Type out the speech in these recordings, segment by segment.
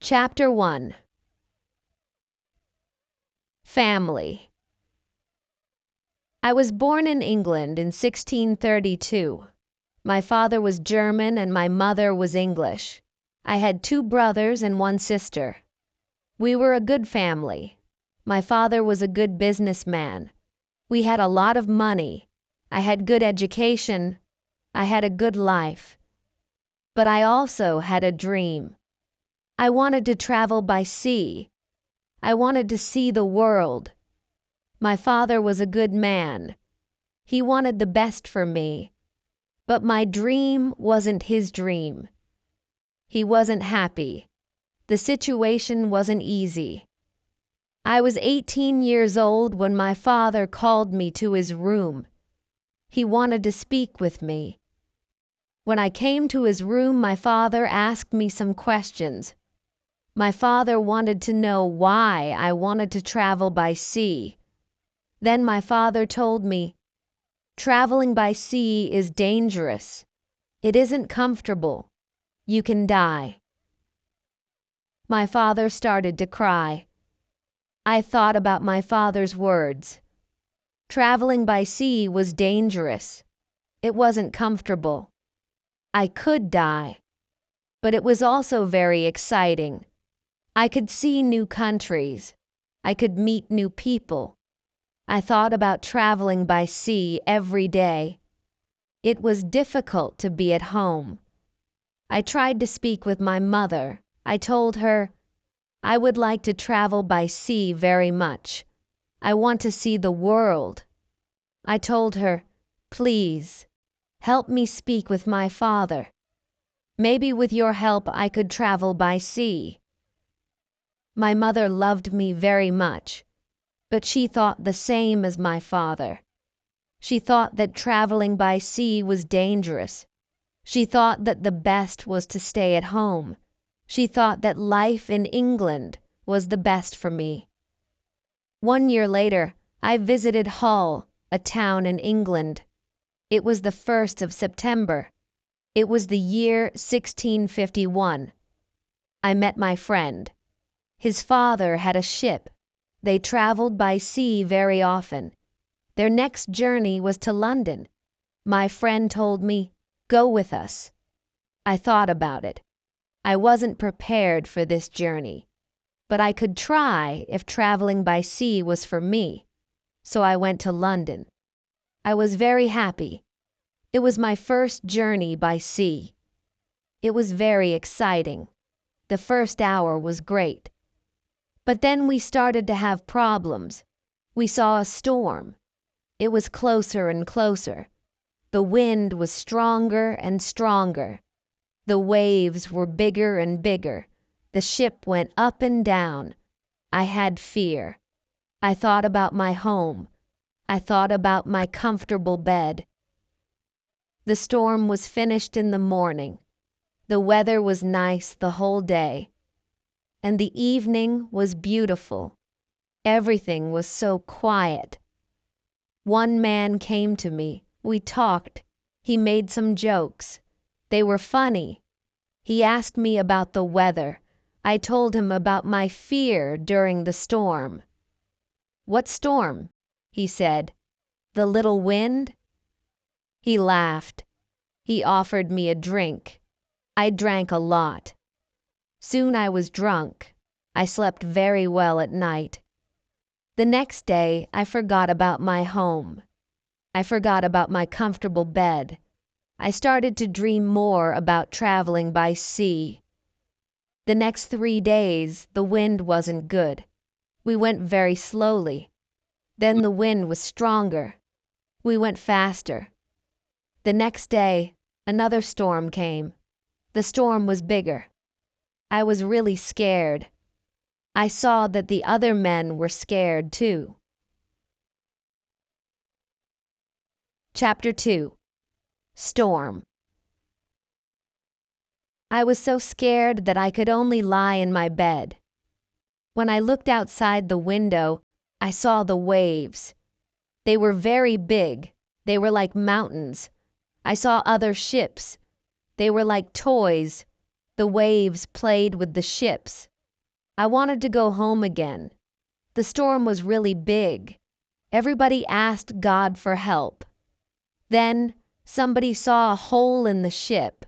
Chapter 1. Family. I was born in England in 1632. My father was German and my mother was English. I had 2 brothers and 1 sister. We were a good family. My father was a good businessman. We had a lot of money. I had good education. I had a good life. But I also had a dream. I wanted to travel by sea. I wanted to see the world. My father was a good man. He wanted the best for me. But my dream wasn't his dream. He wasn't happy. The situation wasn't easy. I was 18 years old when my father called me to his room. He wanted to speak with me. When I came to his room, my father asked me some questions. My father wanted to know why I wanted to travel by sea. Then my father told me, "Traveling by sea is dangerous. It isn't comfortable. You can die." My father started to cry. I thought about my father's words. Traveling by sea was dangerous. It wasn't comfortable. I could die. But it was also very exciting. I could see new countries. I could meet new people. I thought about traveling by sea every day. It was difficult to be at home. I tried to speak with my mother. I told her, "I would like to travel by sea very much. I want to see the world." I told her, "Please, help me speak with my father. Maybe with your help I could travel by sea." My mother loved me very much, but she thought the same as my father. She thought that traveling by sea was dangerous. She thought that the best was to stay at home. She thought that life in England was the best for me. 1 year later, I visited Hull, a town in England. It was the 1st of September. It was the year 1651. I met my friend. His father had a ship. They traveled by sea very often. Their next journey was to London. My friend told me, "Go with us." I thought about it. I wasn't prepared for this journey, but I could try if traveling by sea was for me. So I went to London. I was very happy. It was my first journey by sea. It was very exciting. The first hour was great. But then we started to have problems. We saw a storm. It was closer and closer. The wind was stronger and stronger. The waves were bigger and bigger. The ship went up and down. I had fear. I thought about my home. I thought about my comfortable bed. The storm was finished in the morning. The weather was nice the whole day. And the evening was beautiful. Everything was so quiet. One man came to me. We talked. He made some jokes. They were funny. He asked me about the weather. I told him about my fear during the storm. "What storm?" he said. "The little wind?" He laughed. He offered me a drink. I drank a lot. Soon I was drunk. I slept very well at night. The next day I forgot about my home. I forgot about my comfortable bed. I started to dream more about traveling by sea. The next 3 days the wind wasn't good. We went very slowly. Then the wind was stronger. We went faster. The next day another storm came. The storm was bigger. I was really scared. I saw that the other men were scared too. Chapter 2. Storm. I was so scared that I could only lie in my bed. When I looked outside the window, I saw the waves. They were very big. They were like mountains. I saw other ships. They were like toys. The waves played with the ships. I wanted to go home again. The storm was really big. Everybody asked God for help. Then somebody saw a hole in the ship.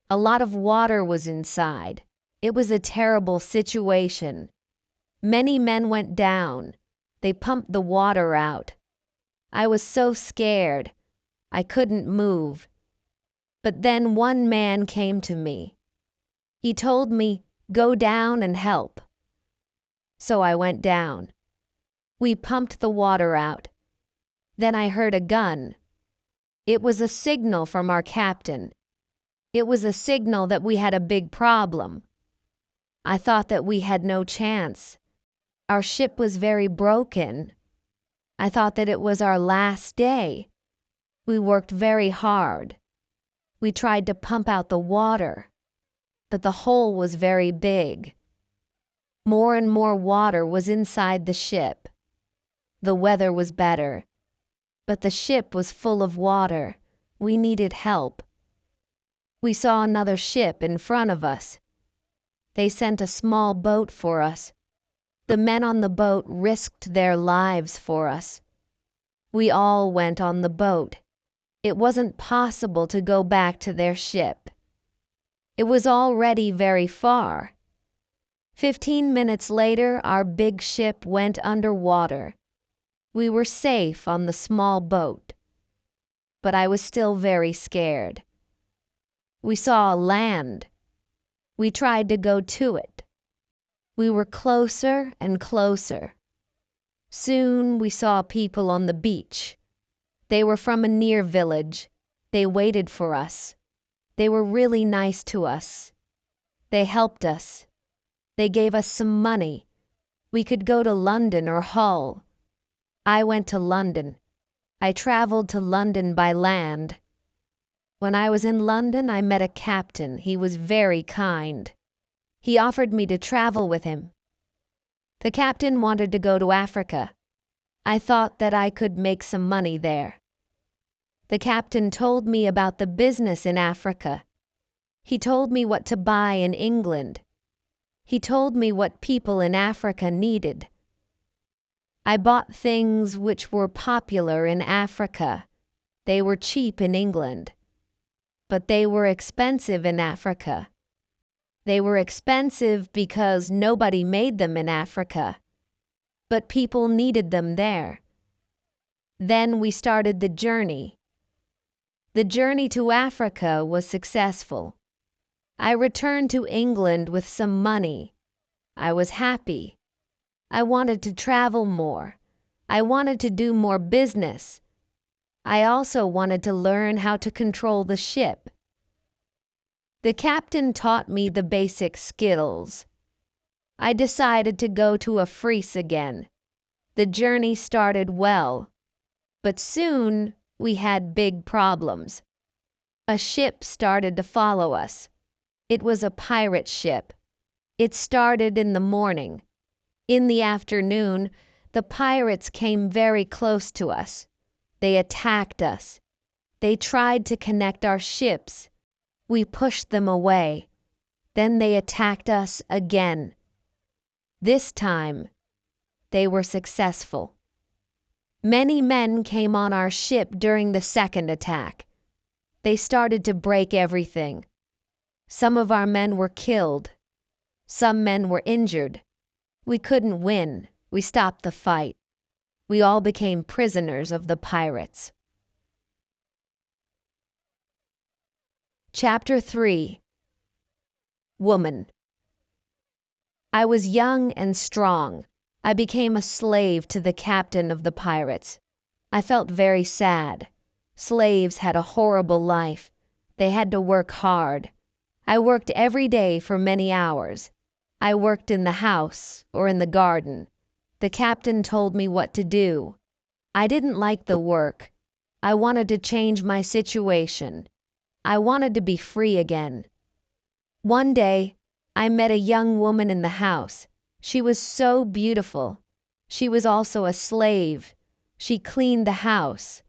A lot of water was inside. It was a terrible situation. Many men went down. They pumped the water out. I was so scared. I couldn't move. But then one man came to me. He told me, "Go down and help." So I went down. We pumped the water out. Then I heard a gun. It was a signal from our captain. It was a signal that we had a big problem. I thought that we had no chance. Our ship was very broken. I thought that it was our last day. We worked very hard. We tried to pump out the water, but the hole was very big. More and more water was inside the ship. The weather was better, but the ship was full of water. We needed help. We saw another ship in front of us. They sent a small boat for us. The men on the boat risked their lives for us. We all went on the boat. It wasn't possible to go back to their ship. It was already very far. 15 minutes later, our big ship went under water. We were safe on the small boat, but I was still very scared. We saw land. We tried to go to it. We were closer and closer. Soon we saw people on the beach. They were from a near village. They waited for us. They were really nice to us. They helped us. They gave us some money. We could go to London or Hull. I went to London. I traveled to London by land. When I was in London, I met a captain. He was very kind. He offered me to travel with him. The captain wanted to go to Africa. I thought that I could make some money there. The captain told me about the business in Africa. He told me what to buy in England. He told me what people in Africa needed. I bought things which were popular in Africa. They were cheap in England, but they were expensive in Africa. They were expensive because nobody made them in Africa, but people needed them there. Then we started the journey. The journey to Africa was successful. I returned to England with some money. I was happy. I wanted to travel more. I wanted to do more business. I also wanted to learn how to control the ship. The captain taught me the basic skills. I decided to go to a Fries again. The journey started well, but soon we had big problems. A ship started to follow us. It was a pirate ship. It started in the morning. In the afternoon, the pirates came very close to us. They attacked us. They tried to connect our ships. We pushed them away. Then they attacked us again. This time, they were successful. Many men came on our ship during the second attack. They started to break everything. Some of our men were killed. Some men were injured. We couldn't win. We stopped the fight. We all became prisoners of the pirates. Chapter 3. Woman. I was young and strong. I became a slave to the captain of the pirates. I felt very sad. Slaves had a horrible life. They had to work hard. I worked every day for many hours. I worked in the house or in the garden. The captain told me what to do. I didn't like the work. I wanted to change my situation. I wanted to be free again. One day, I met a young woman in the house. She was so beautiful. She was also a slave. She cleaned the house.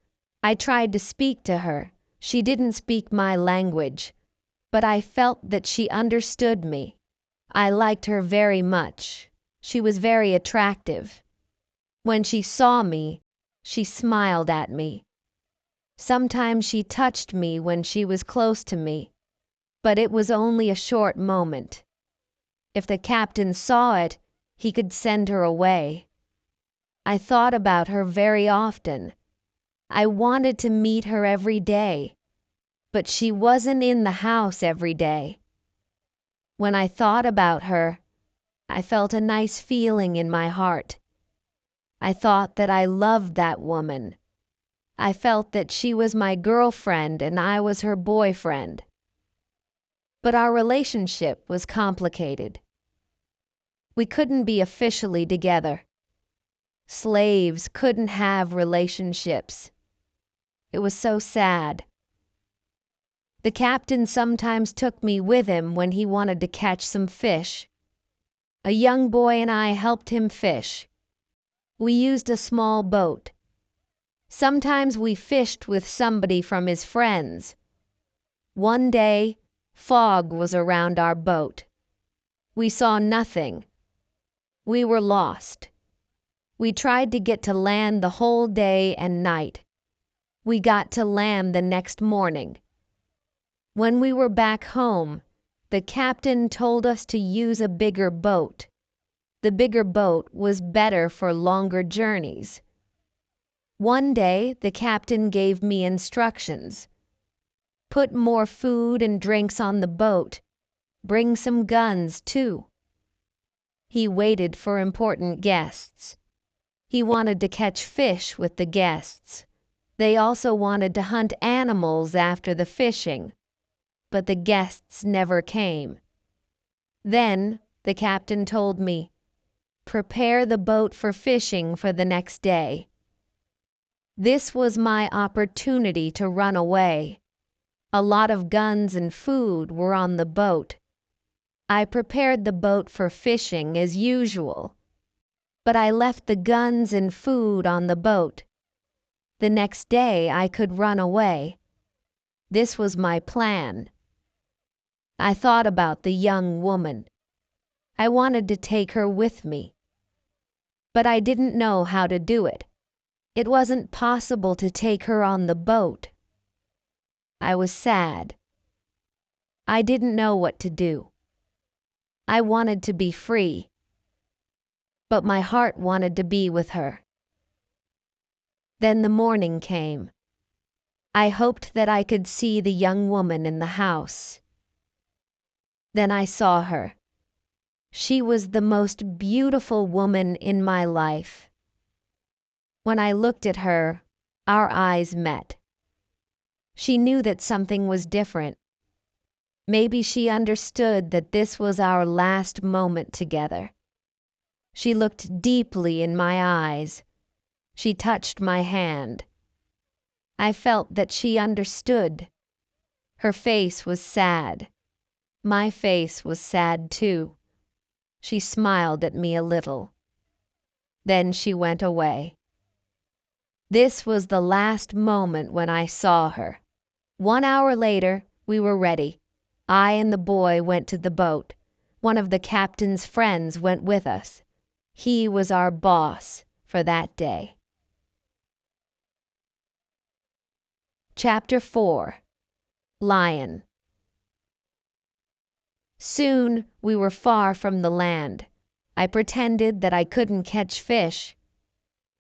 I tried to speak to her. She didn't speak my language, but I felt that she understood me. I liked her very much. She was very attractive. When she saw me, she smiled at me. Sometimes she touched me when she was close to me, but it was only a short moment. If the captain saw it, he could send her away. I thought about her very often. I wanted to meet her every day, but she wasn't in the house every day. When I thought about her, I felt a nice feeling in my heart. I thought that I loved that woman. I felt that she was my girlfriend and I was her boyfriend. But our relationship was complicated. We couldn't be officially together. Slaves couldn't have relationships. It was so sad. The captain sometimes took me with him when he wanted to catch some fish. A young boy and I helped him fish. We used a small boat. Sometimes we fished with somebody from his friends. One day, fog was around our boat. We saw nothing. We were lost. We tried to get to land the whole day and night. We got to land the next morning. When we were back home, the captain told us to use a bigger boat. The bigger boat was better for longer journeys. One day, the captain gave me instructions. Put more food and drinks on the boat. Bring some guns, too. He waited for important guests. He wanted to catch fish with the guests. They also wanted to hunt animals after the fishing, but the guests never came. Then the captain told me, "Prepare the boat for fishing for the next day." This was my opportunity to run away. A lot of guns and food were on the boat. I prepared the boat for fishing as usual, but I left the guns and food on the boat. The next day I could run away. This was my plan. I thought about the young woman. I wanted to take her with me, but I didn't know how to do it. It wasn't possible to take her on the boat. I was sad. I didn't know what to do. I wanted to be free, but my heart wanted to be with her. Then the morning came. I hoped that I could see the young woman in the house. Then I saw her. She was the most beautiful woman in my life. When I looked at her, our eyes met. She knew that something was different. Maybe she understood that this was our last moment together. She looked deeply in my eyes. She touched my hand. I felt that she understood. Her face was sad. My face was sad too. She smiled at me a little. Then she went away. This was the last moment when I saw her. 1 hour later, we were ready. I and the boy went to the boat. One of the captain's friends went with us. He was our boss for that day. Chapter 4. Lion. Soon we were far from the land. I pretended that I couldn't catch fish.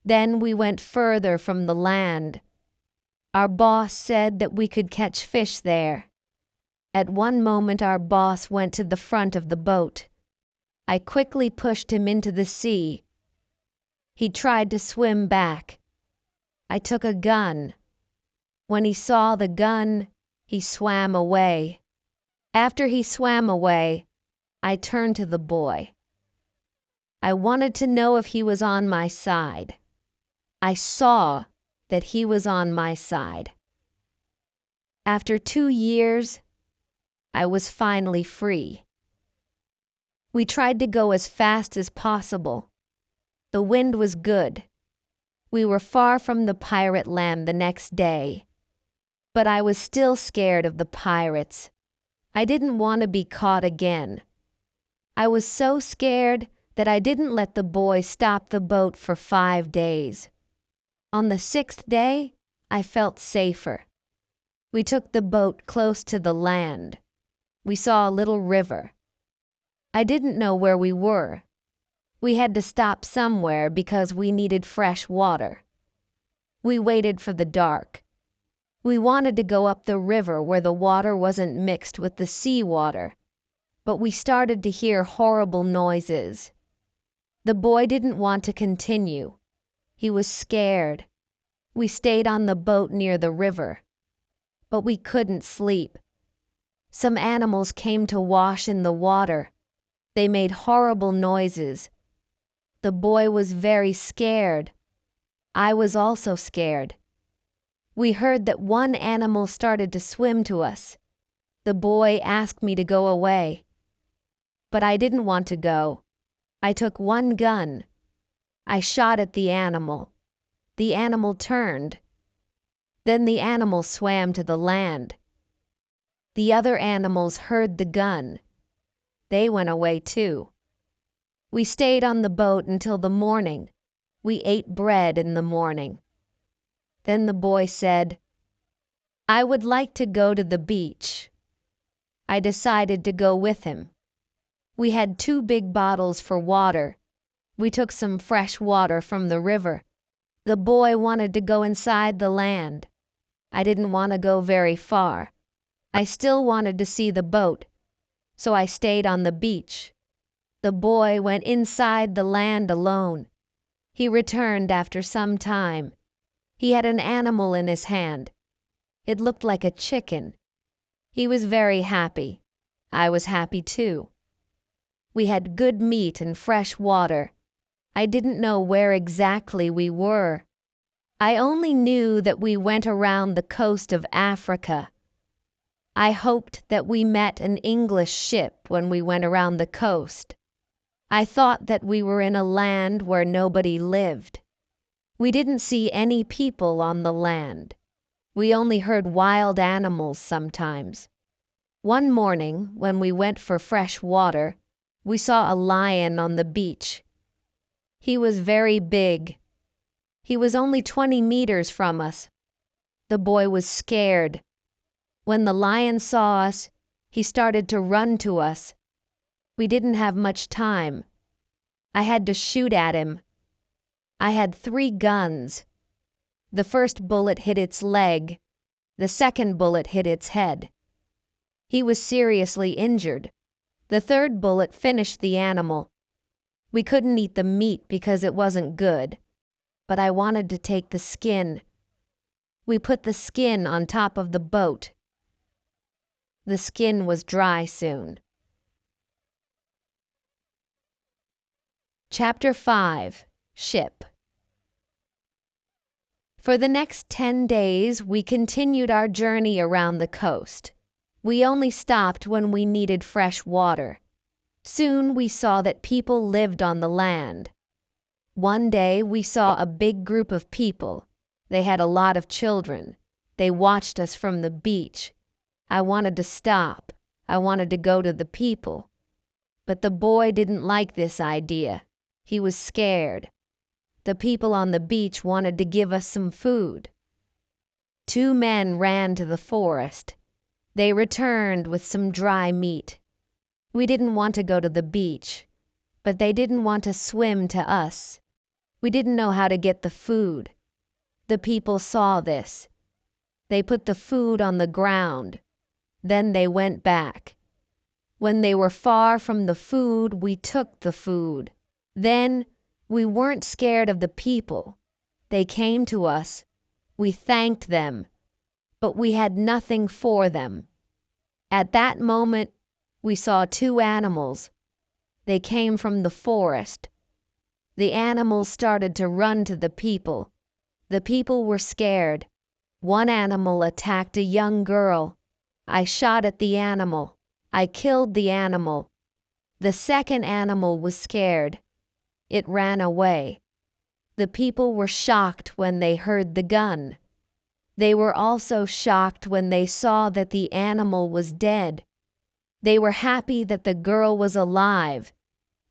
Then we went further from the land. Our boss said that we could catch fish there. At one moment our boss went to the front of the boat. I quickly pushed him into the sea. He tried to swim back. I took a gun. When he saw the gun, he swam away. After he swam away, I turned to the boy. I wanted to know if he was on my side. I saw that he was on my side. After 2 years, I was finally free. We tried to go as fast as possible. The wind was good. We were far from the pirate land the next day, but I was still scared of the pirates. I didn't want to be caught again. I was so scared that I didn't let the boy stop the boat for 5 days. On the 6th day, I felt safer. We took the boat close to the land. We saw a little river. I didn't know where we were. We had to stop somewhere because we needed fresh water. We waited for the dark. We wanted to go up the river where the water wasn't mixed with the sea water, but we started to hear horrible noises. The boy didn't want to continue. He was scared. We stayed on the boat near the river, but we couldn't sleep. Some animals came to wash in the water. They made horrible noises. The boy was very scared. I was also scared. We heard that one animal started to swim to us. The boy asked me to go away, but I didn't want to go. I took one gun. I shot at the animal. The animal turned. Then the animal swam to the land. The other animals heard the gun. They went away too. We stayed on the boat until the morning. We ate bread in the morning. Then the boy said, "I would like to go to the beach." I decided to go with him. We had 2 big bottles for water. We took some fresh water from the river. The boy wanted to go inside the land. I didn't want to go very far. I still wanted to see the boat, so I stayed on the beach. The boy went inside the land alone. He returned after some time. He had an animal in his hand. It looked like a chicken. He was very happy. I was happy too. We had good meat and fresh water. I didn't know where exactly we were. I only knew that we went around the coast of Africa. I hoped that we met an English ship when we went around the coast. I thought that we were in a land where nobody lived. We didn't see any people on the land. We only heard wild animals sometimes. One morning, when we went for fresh water, we saw a lion on the beach. He was very big. He was only 20 meters from us. The boy was scared. When the lion saw us, he started to run to us. We didn't have much time. I had to shoot at him. I had 3 guns. The first bullet hit its leg. The second bullet hit its head. He was seriously injured. The third bullet finished the animal. We couldn't eat the meat because it wasn't good, but I wanted to take the skin. We put the skin on top of the boat. The skin was dry soon. Chapter 5. Ship. For the next 10 days, we continued our journey around the coast. We only stopped when we needed fresh water. Soon we saw that people lived on the land. One day we saw a big group of people. They had a lot of children. They watched us from the beach. I wanted to stop. I wanted to go to the people. But the boy didn't like this idea. He was scared. The people on the beach wanted to give us some food. 2 men ran to the forest. They returned with some dry meat. We didn't want to go to the beach, but they didn't want to swim to us. We didn't know how to get the food. The people saw this. They put the food on the ground. Then they went back. When they were far from the food, we took the food. Then we weren't scared of the people. They came to us. We thanked them, but we had nothing for them. At that moment, we saw 2 animals. They came from the forest. The animals started to run to the people. The people were scared. One animal attacked a young girl. I shot at the animal. I killed the animal. The second animal was scared. It ran away. The people were shocked when they heard the gun. They were also shocked when they saw that the animal was dead. They were happy that the girl was alive.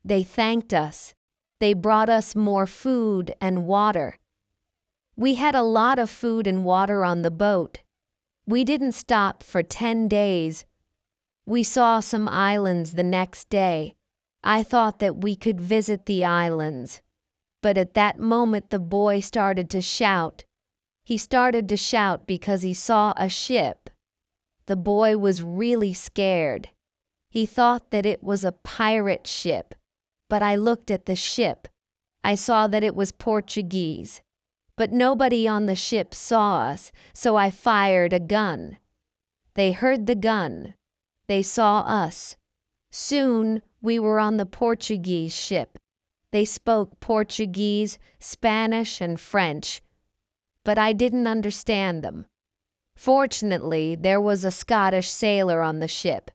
They thanked us. They brought us more food and water. We had a lot of food and water on the boat. We didn't stop for 10 days. We saw some islands the next day. I thought that we could visit the islands. But at that moment the boy started to shout. He started to shout because he saw a ship. The boy was really scared. He thought that it was a pirate ship. But I looked at the ship. I saw that it was Portuguese. But nobody on the ship saw us, so I fired a gun. They heard the gun. They saw us. Soon we were on the Portuguese ship. They spoke Portuguese, Spanish, and French, but I didn't understand them. Fortunately, there was a Scottish sailor on the ship.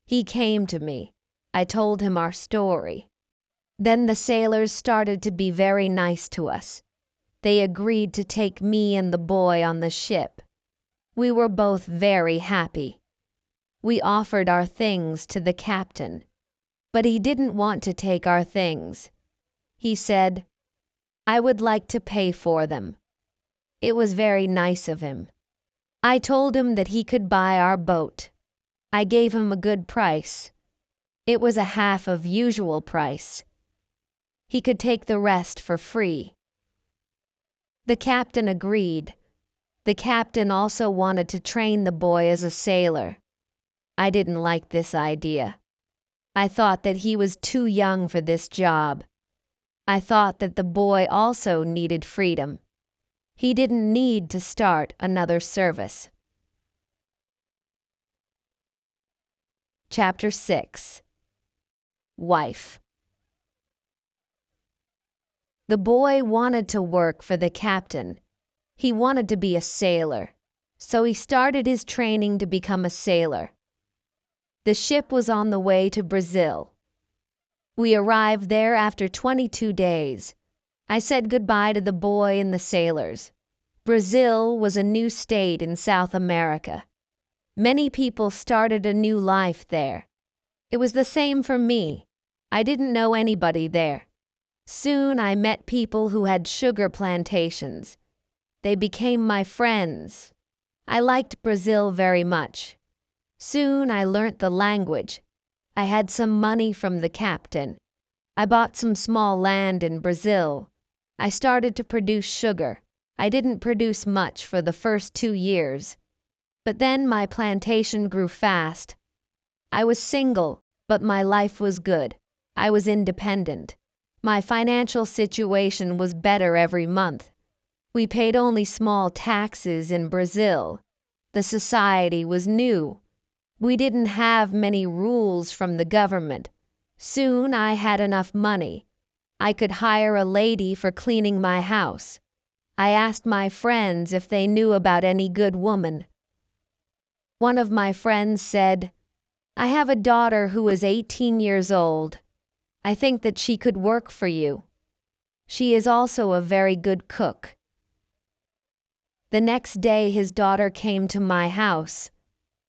He came to me. I told him our story. Then the sailors started to be very nice to us. They agreed to take me and the boy on the ship. We were both very happy. We offered our things to the captain, but he didn't want to take our things. He said, "I would like to pay for them." It was very nice of him. I told him that he could buy our boat. I gave him a good price. It was a half of usual price. He could take the rest for free. The captain agreed. The captain also wanted to train the boy as a sailor. I didn't like this idea. I thought that he was too young for this job. I thought that the boy also needed freedom. He didn't need to start another service. Chapter 6. Wife. The boy wanted to work for the captain. He wanted to be a sailor, so he started his training to become a sailor. The ship was on the way to Brazil. We arrived there after 22 days. I said goodbye to the boy and the sailors. Brazil was a new state in South America. Many people started a new life there. It was the same for me. I didn't know anybody there. Soon I met people who had sugar plantations. They became my friends. I liked Brazil very much. Soon I learnt the language. I had some money from the captain. I bought some small land in Brazil. I started to produce sugar. I didn't produce much for the first 2 years. But then my plantation grew fast. I was single, but my life was good. I was independent. My financial situation was better every month. We paid only small taxes in Brazil. The society was new. We didn't have many rules from the government. Soon I had enough money. I could hire a lady for cleaning my house. I asked my friends if they knew about any good woman. One of my friends said, "I have a daughter who is 18 years old. I think that she could work for you. She is also a very good cook." The next day his daughter came to my house.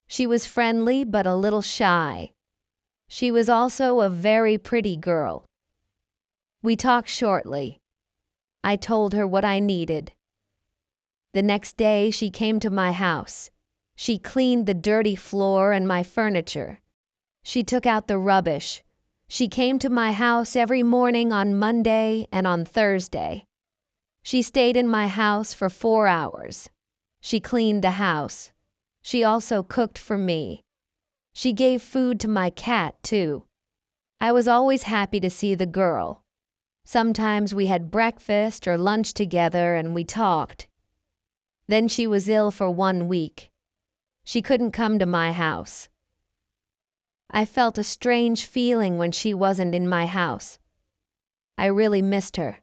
She was friendly but a little shy. She was also a very pretty girl. We talked shortly. I told her what I needed. The next day she came to my house. She cleaned the dirty floor and my furniture. She took out the rubbish. She came to my house every morning on Monday and on Thursday. She stayed in my house for 4 hours. She cleaned the house. She also cooked for me. She gave food to my cat, too. I was always happy to see the girl. Sometimes we had breakfast or lunch together and we talked. Then she was ill for 1 week. She couldn't come to my house. I felt a strange feeling when she wasn't in my house. I really missed her.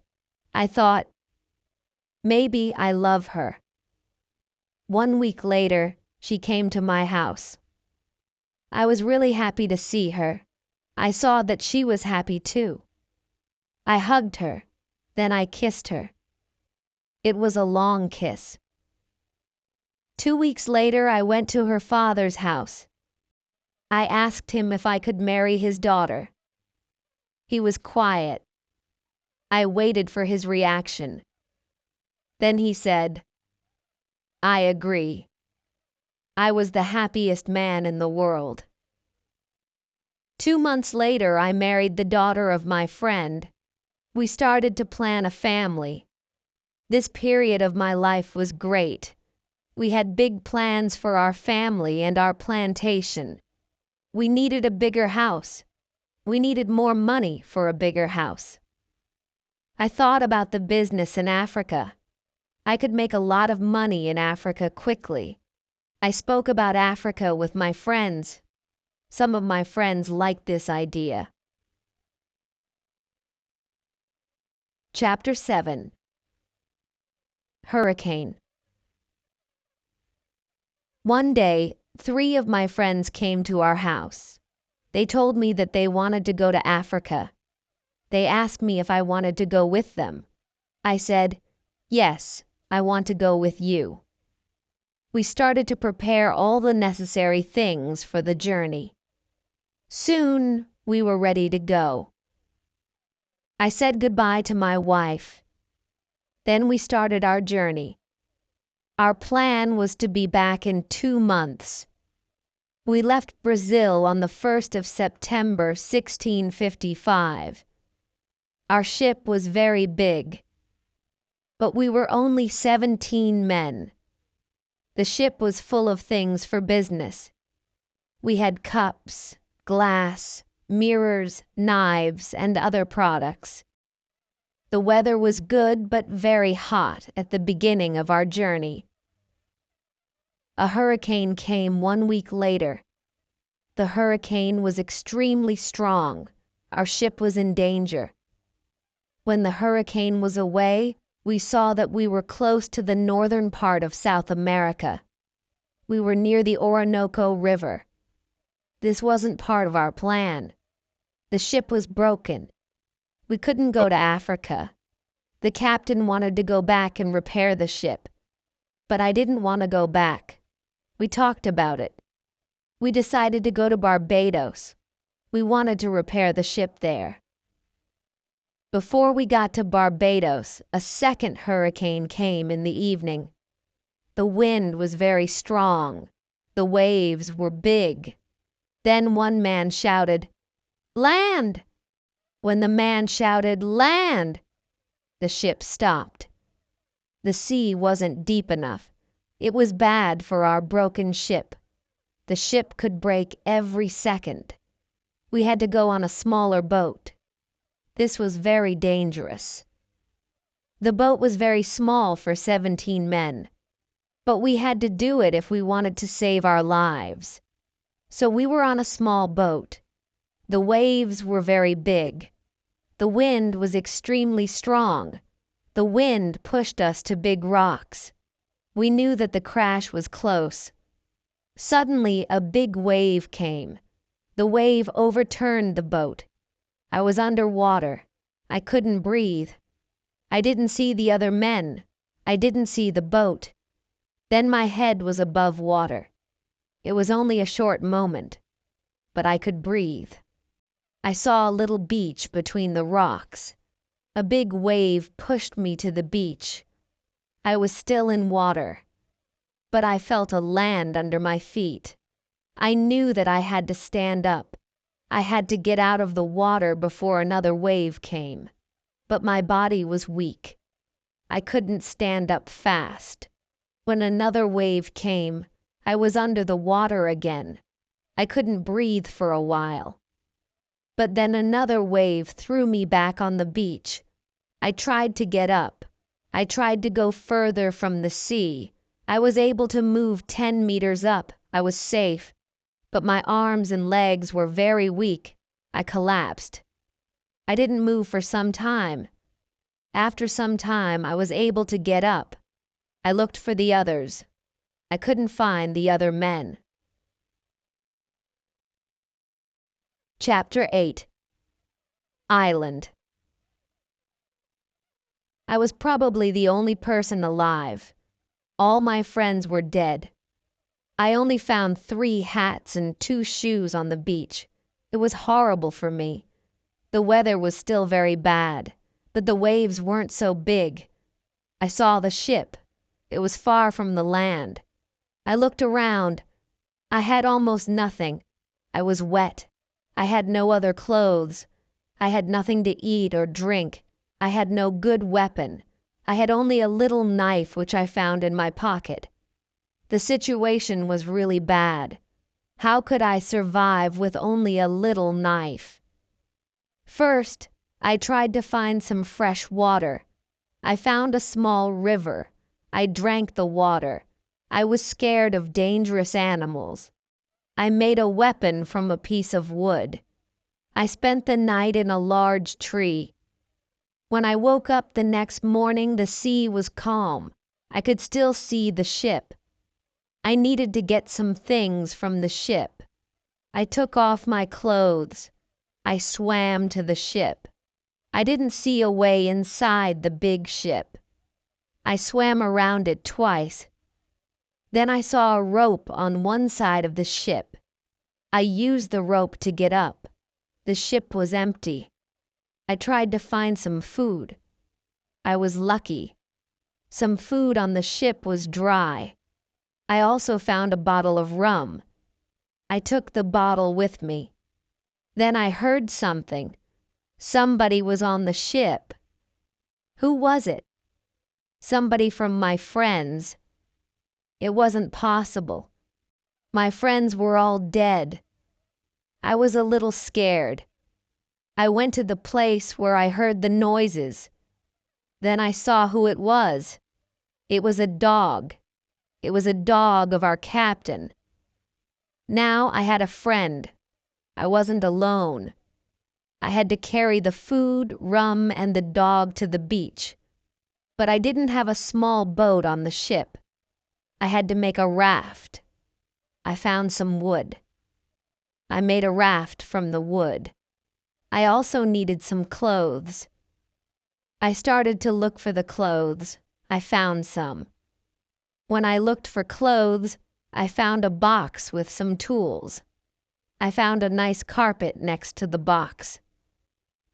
I thought, maybe I love her. 1 week later, she came to my house. I was really happy to see her. I saw that she was happy too. I hugged her, then I kissed her. It was a long kiss. 2 weeks later, I went to her father's house. I asked him if I could marry his daughter. He was quiet. I waited for his reaction. Then he said, "I agree." I was the happiest man in the world. 2 months later, I married the daughter of my friend. We started to plan a family. This period of my life was great. We had big plans for our family and our plantation. We needed a bigger house. We needed more money for a bigger house. I thought about the business in Africa. I could make a lot of money in Africa quickly. I spoke about Africa with my friends. Some of my friends liked this idea. Chapter 7. Hurricane. One day, 3 of my friends came to our house. They told me that they wanted to go to Africa. They asked me if I wanted to go with them. I said, "Yes, I want to go with you." We started to prepare all the necessary things for the journey. Soon, we were ready to go. I said goodbye to my wife. Then we started our journey. Our plan was to be back in 2 months. We left Brazil on the 1st of September 1655. Our ship was very big, but we were only 17 men. The ship was full of things for business. We had cups, glass, mirrors, knives, and other products. The weather was good but very hot at the beginning of our journey. A hurricane came 1 week later. The hurricane was extremely strong. Our ship was in danger. When the hurricane was away, we saw that we were close to the northern part of South America. We were near the Orinoco River. This wasn't part of our plan. The ship was broken. We couldn't go to Africa. The captain wanted to go back and repair the ship, but I didn't want to go back. We talked about it. We decided to go to Barbados. We wanted to repair the ship there. Before we got to Barbados, a second hurricane came in the evening. The wind was very strong. The waves were big. Then one man shouted, "Land!" When the man shouted, "Land!" the ship stopped. The sea wasn't deep enough. It was bad for our broken ship. The ship could break every second. We had to go on a smaller boat. This was very dangerous. The boat was very small for 17 men, but we had to do it if we wanted to save our lives. So we were on a small boat. The waves were very big. The wind was extremely strong. The wind pushed us to big rocks. We knew that the crash was close. Suddenly, a big wave came. The wave overturned the boat. I was underwater. I couldn't breathe. I didn't see the other men. I didn't see the boat. Then my head was above water. It was only a short moment, but I could breathe. I saw a little beach between the rocks. A big wave pushed me to the beach. I was still in water, but I felt a land under my feet. I knew that I had to stand up. I had to get out of the water before another wave came, but my body was weak. I couldn't stand up fast. When another wave came, I was under the water again. I couldn't breathe for a while. But then another wave threw me back on the beach. I tried to get up. I tried to go further from the sea. I was able to move 10 meters up. I was safe. But my arms and legs were very weak. I collapsed. I didn't move for some time. After some time, I was able to get up. I looked for the others. I couldn't find the other men. Chapter 8. Island. I was probably the only person alive. All my friends were dead. I only found 3 hats and 2 shoes on the beach. It was horrible for me. The weather was still very bad, but the waves weren't so big. I saw the ship. It was far from the land. I looked around. I had almost nothing. I was wet. I had no other clothes. I had nothing to eat or drink. I had no good weapon. I had only a little knife which I found in my pocket. The situation was really bad. How could I survive with only a little knife? First, I tried to find some fresh water. I found a small river. I drank the water. I was scared of dangerous animals. I made a weapon from a piece of wood. I spent the night in a large tree. When I woke up the next morning, the sea was calm. I could still see the ship. I needed to get some things from the ship. I took off my clothes. I swam to the ship. I didn't see a way inside the big ship. I swam around it twice. Then I saw a rope on one side of the ship. I used the rope to get up. The ship was empty. I tried to find some food. I was lucky. Some food on the ship was dry. I also found a bottle of rum. I took the bottle with me. Then I heard something. Somebody was on the ship. Who was it? Somebody from my friends. It wasn't possible. My friends were all dead. I was a little scared. I went to the place where I heard the noises. Then I saw who it was. It was a dog. It was a dog of our captain. Now I had a friend. I wasn't alone. I had to carry the food, rum, and the dog to the beach. But I didn't have a small boat on the ship. I had to make a raft. I found some wood. I made a raft from the wood. I also needed some clothes. I started to look for the clothes. I found some. When I looked for clothes, I found a box with some tools. I found a nice carpet next to the box.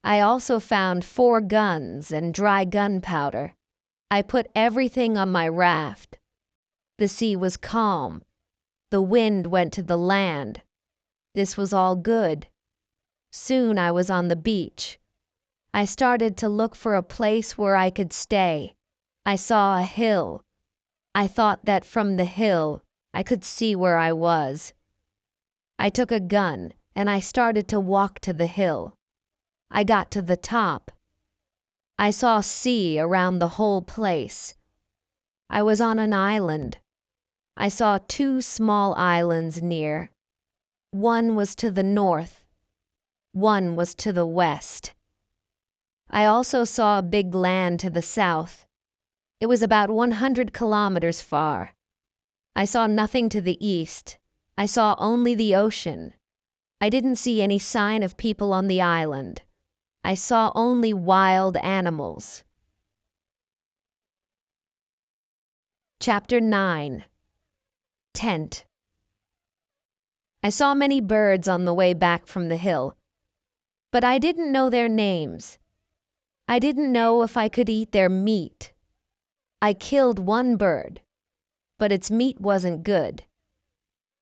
I also found 4 guns and dry gunpowder. I put everything on my raft. The sea was calm. The wind went to the land. This was all good. Soon I was on the beach. I started to look for a place where I could stay. I saw a hill. I thought that from the hill I could see where I was. I took a gun and I started to walk to the hill. I got to the top. I saw sea around the whole place. I was on an island. I saw 2 small islands near. One was to the north. One was to the west. I also saw a big land to the south. It was about 100 kilometers far. I saw nothing to the east. I saw only the ocean. I didn't see any sign of people on the island. I saw only wild animals. Chapter 9. Tent. I saw many birds on the way back from the hill, but I didn't know their names. I didn't know if I could eat their meat. I killed one bird, but its meat wasn't good.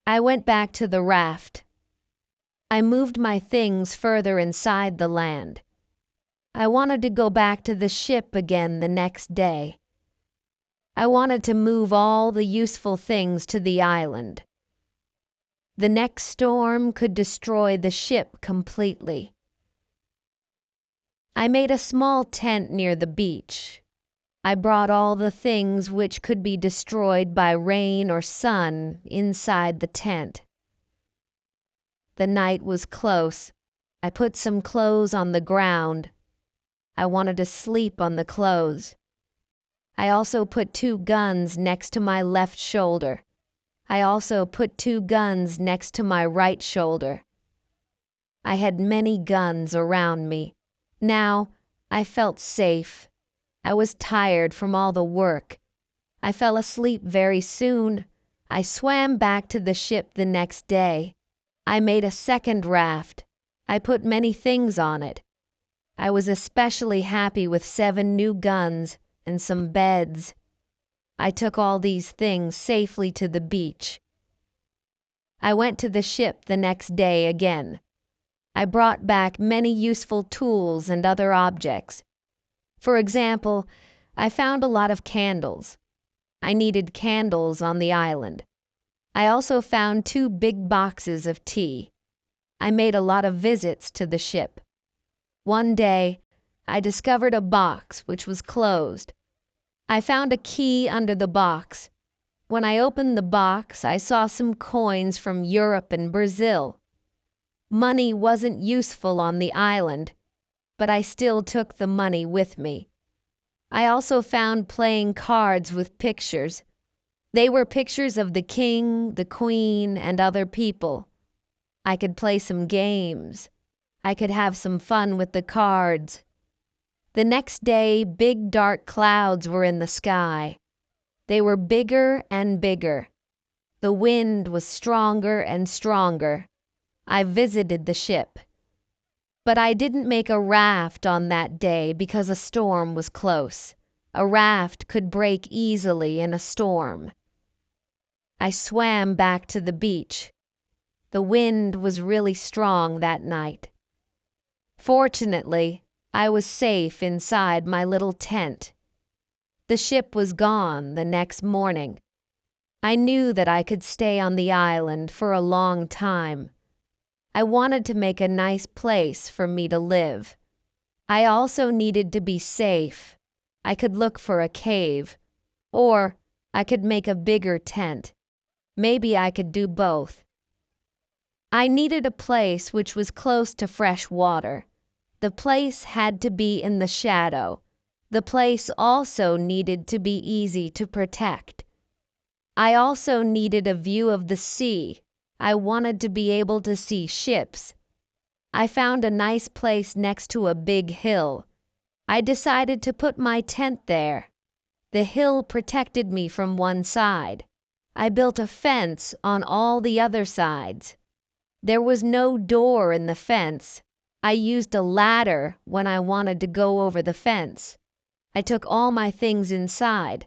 I went back to the raft. I moved my things further inside the land. I wanted to go back to the ship again the next day. I wanted to move all the useful things to the island. The next storm could destroy the ship completely. I made a small tent near the beach. I brought all the things which could be destroyed by rain or sun inside the tent. The night was close. I put some clothes on the ground. I wanted to sleep on the clothes. I also put 2 guns next to my left shoulder. I also put 2 guns next to my right shoulder. I had many guns around me. Now I felt safe. I was tired from all the work. I fell asleep very soon. I swam back to the ship the next day. I made a second raft. I put many things on it. I was especially happy with 7 new guns and some beds. I took all these things safely to the beach. I went to the ship the next day again. I brought back many useful tools and other objects. For example, I found a lot of candles. I needed candles on the island. I also found 2 big boxes of tea. I made a lot of visits to the ship. One day, I discovered a box which was closed. I found a key under the box. When I opened the box, I saw some coins from Europe and Brazil. Money wasn't useful on the island, but I still took the money with me. I also found playing cards with pictures. They were pictures of the king, the queen, and other people. I could play some games. I could have some fun with the cards. The next day, big dark clouds were in the sky. They were bigger and bigger. The wind was stronger and stronger. I visited the ship. But I didn't make a raft on that day because a storm was close. A raft could break easily in a storm. I swam back to the beach. The wind was really strong that night. Fortunately, I was safe inside my little tent. The ship was gone the next morning. I knew that I could stay on the island for a long time. I wanted to make a nice place for me to live. I also needed to be safe. I could look for a cave, or I could make a bigger tent. Maybe I could do both. I needed a place which was close to fresh water. The place had to be in the shadow. The place also needed to be easy to protect. I also needed a view of the sea. I wanted to be able to see ships. I found a nice place next to a big hill. I decided to put my tent there. The hill protected me from one side. I built a fence on all the other sides. There was no door in the fence. I used a ladder when I wanted to go over the fence. I took all my things inside.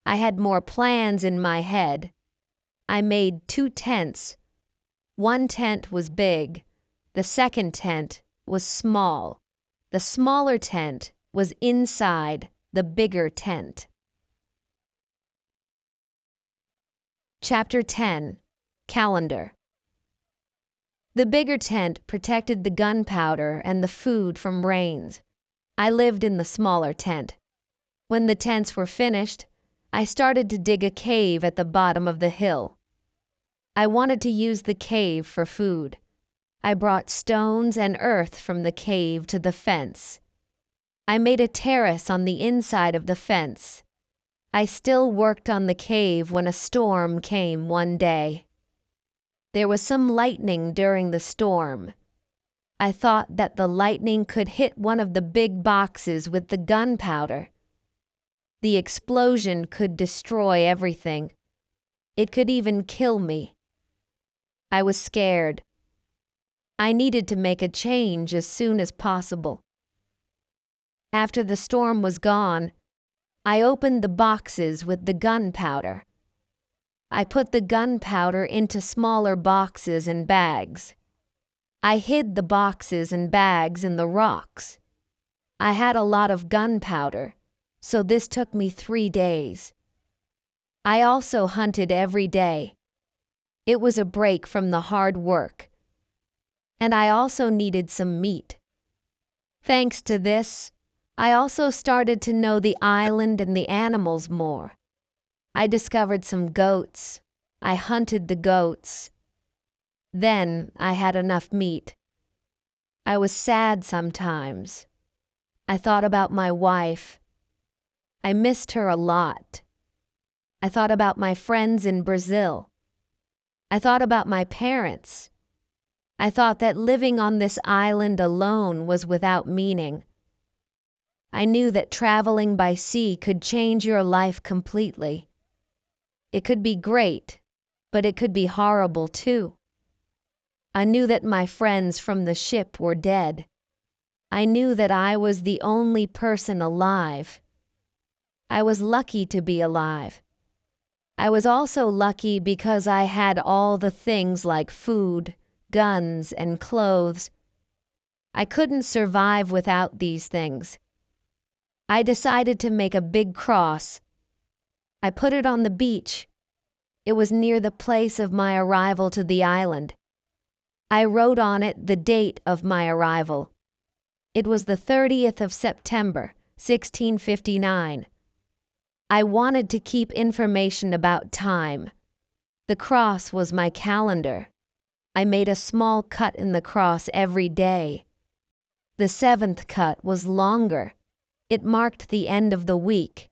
I had more plans in my head. I made 2 tents. One tent was big. The second tent was small. The smaller tent was inside the bigger tent. Chapter 10. Calendar. The bigger tent protected the gunpowder and the food from rains. I lived in the smaller tent. When the tents were finished, I started to dig a cave at the bottom of the hill. I wanted to use the cave for food. I brought stones and earth from the cave to the fence. I made a terrace on the inside of the fence. I still worked on the cave when a storm came one day. There was some lightning during the storm. I thought that the lightning could hit one of the big boxes with the gunpowder. The explosion could destroy everything. It could even kill me. I was scared. I needed to make a change as soon as possible. After the storm was gone, I opened the boxes with the gunpowder. I put the gunpowder into smaller boxes and bags. I hid the boxes and bags in the rocks. I had a lot of gunpowder, so this took me 3 days. I also hunted every day. It was a break from the hard work. And I also needed some meat. Thanks to this, I also started to know the island and the animals more. I discovered some goats. I hunted the goats. Then I had enough meat. I was sad sometimes. I thought about my wife. I missed her a lot. I thought about my friends in Brazil. I thought about my parents. I thought that living on this island alone was without meaning. I knew that traveling by sea could change your life completely. It could be great, but it could be horrible too. I knew that my friends from the ship were dead. I knew that I was the only person alive. I was lucky to be alive. I was also lucky because I had all the things like food, guns, and clothes. I couldn't survive without these things. I decided to make a big cross. I put it on the beach. It was near the place of my arrival to the island. I wrote on it the date of my arrival. It was the 30th of September, 1659. I wanted to keep information about time. The cross was my calendar. I made a small cut in the cross every day. The 7th cut was longer. It marked the end of the week.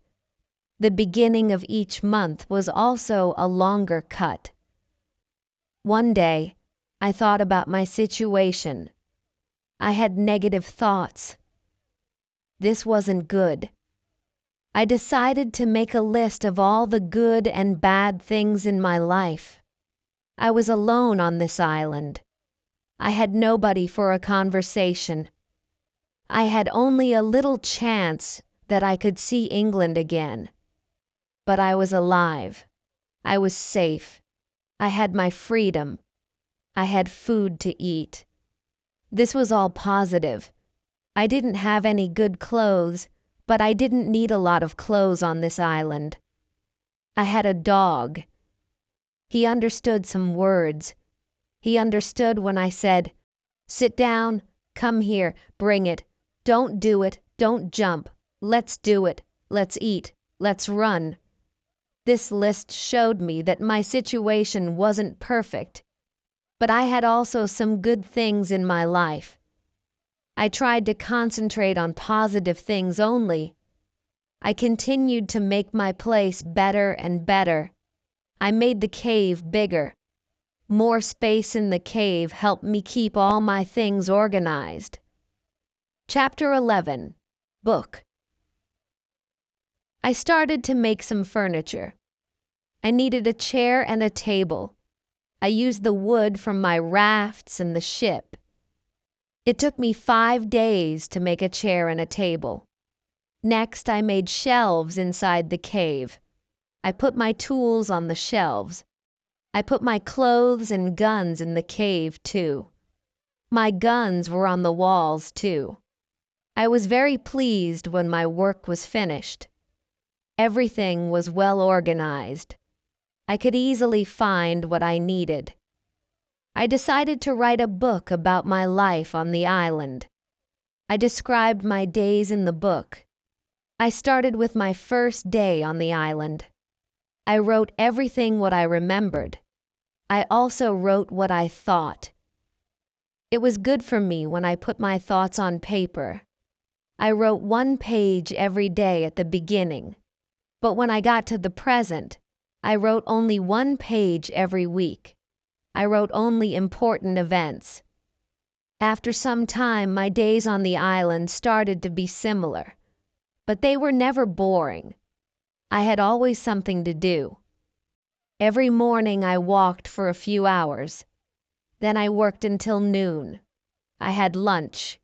The beginning of each month was also a longer cut. One day, I thought about my situation. I had negative thoughts. This wasn't good. I decided to make a list of all the good and bad things in my life. I was alone on this island. I had nobody for a conversation. I had only a little chance that I could see England again. But I was alive. I was safe. I had my freedom. I had food to eat. This was all positive. I didn't have any good clothes, but I didn't need a lot of clothes on this island. I had a dog. He understood some words. He understood when I said, "Sit down, come here, bring it, don't do it, don't jump, let's do it, let's eat, let's run." This list showed me that my situation wasn't perfect, but I had also some good things in my life. I tried to concentrate on positive things only. I continued to make my place better and better. I made the cave bigger. More space in the cave helped me keep all my things organized. Chapter 11. Book. I started to make some furniture. I needed a chair and a table. I used the wood from my rafts and the ship. It took me 5 days to make a chair and a table. Next, I made shelves inside the cave. I put my tools on the shelves. I put my clothes and guns in the cave, too. My guns were on the walls, too. I was very pleased when my work was finished. Everything was well organized. I could easily find what I needed. I decided to write a book about my life on the island. I described my days in the book. I started with my first day on the island. I wrote everything what I remembered. I also wrote what I thought. It was good for me when I put my thoughts on paper. I wrote 1 page every day at the beginning, but when I got to the present, I wrote only 1 page every week. I wrote only important events. After some time, my days on the island started to be similar, but they were never boring. I had always something to do. Every morning I walked for a few hours. Then I worked until noon. I had lunch.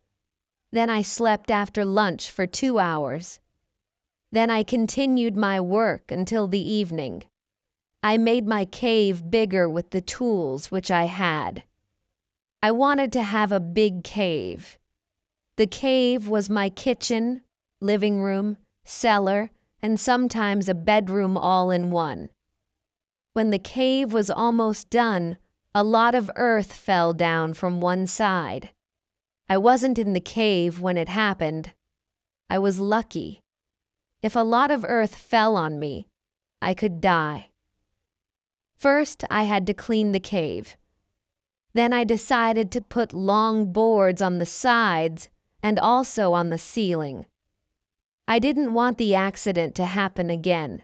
Then I slept after lunch for 2 hours. Then I continued my work until the evening. I made my cave bigger with the tools which I had. I wanted to have a big cave. The cave was my kitchen, living room, cellar, and sometimes a bedroom all in one. When the cave was almost done, a lot of earth fell down from one side. I wasn't in the cave when it happened. I was lucky. If a lot of earth fell on me, I could die. First, I had to clean the cave. Then I decided to put long boards on the sides and also on the ceiling. I didn't want the accident to happen again.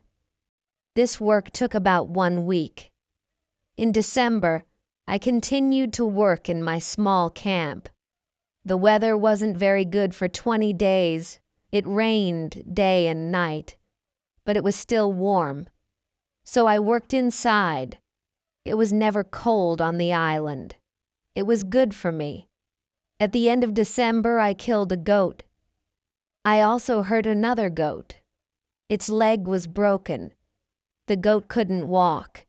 This work took about 1 week. In December, I continued to work in my small camp. The weather wasn't very good for 20 days. It rained day and night, but it was still warm. So I worked inside. It was never cold on the island. It was good for me. At the end of December, I killed a goat. I also hurt another goat. Its leg was broken. The goat couldn't walk.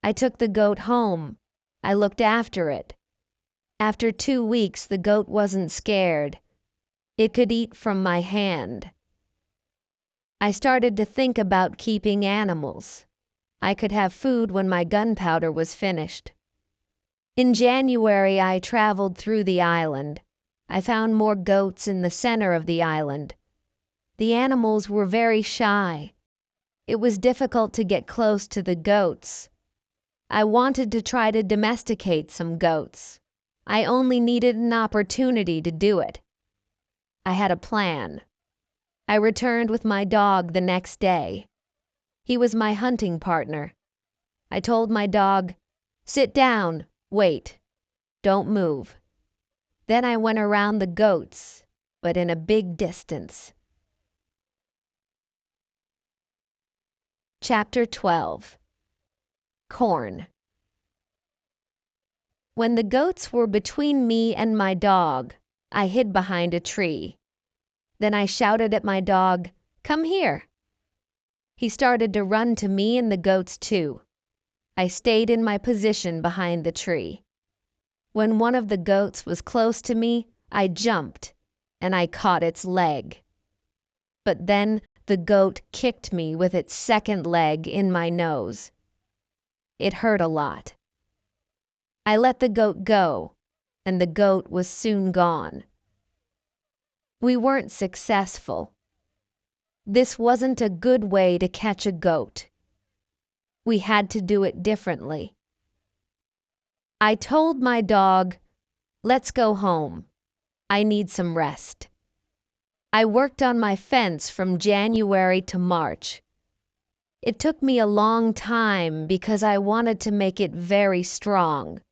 I took the goat home. I looked after it. After 2 weeks, the goat wasn't scared. It could eat from my hand. I started to think about keeping animals. I could have food when my gunpowder was finished. In January, I traveled through the island. I found more goats in the center of the island. The animals were very shy. It was difficult to get close to the goats. I wanted to try to domesticate some goats. I only needed an opportunity to do it. I had a plan. I returned with my dog the next day. He was my hunting partner. I told my dog, "Sit down, wait, don't move." Then I went around the goats, but in a big distance. Chapter 12. Corn. When the goats were between me and my dog, I hid behind a tree. Then I shouted at my dog, "Come here." He started to run to me and the goats too. I stayed in my position behind the tree. When one of the goats was close to me, I jumped, and I caught its leg. But then the goat kicked me with its second leg in my nose. It hurt a lot. I let the goat go, and the goat was soon gone. We weren't successful. This wasn't a good way to catch a goat. We had to do it differently. I told my dog, "Let's go home. I need some rest." I worked on my fence from January to March. It took me a long time because I wanted to make it very strong.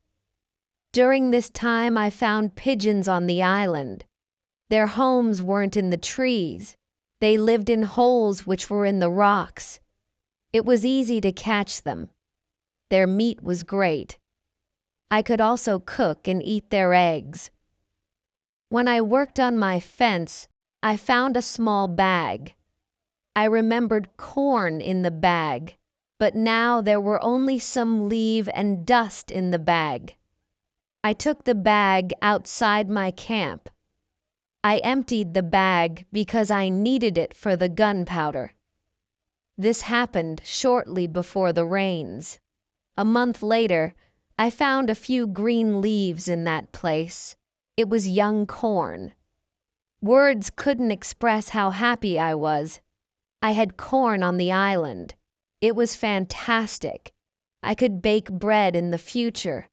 During this time, I found pigeons on the island. Their homes weren't in the trees. They lived in holes which were in the rocks. It was easy to catch them. Their meat was great. I could also cook and eat their eggs. When I worked on my fence, I found a small bag. I remembered corn in the bag, but now there were only some leaf and dust in the bag. I took the bag outside my camp. I emptied the bag because I needed it for the gunpowder. This happened shortly before the rains. A month later, I found a few green leaves in that place. It was young corn. Words couldn't express how happy I was. I had corn on the island. It was fantastic. I could bake bread in the future.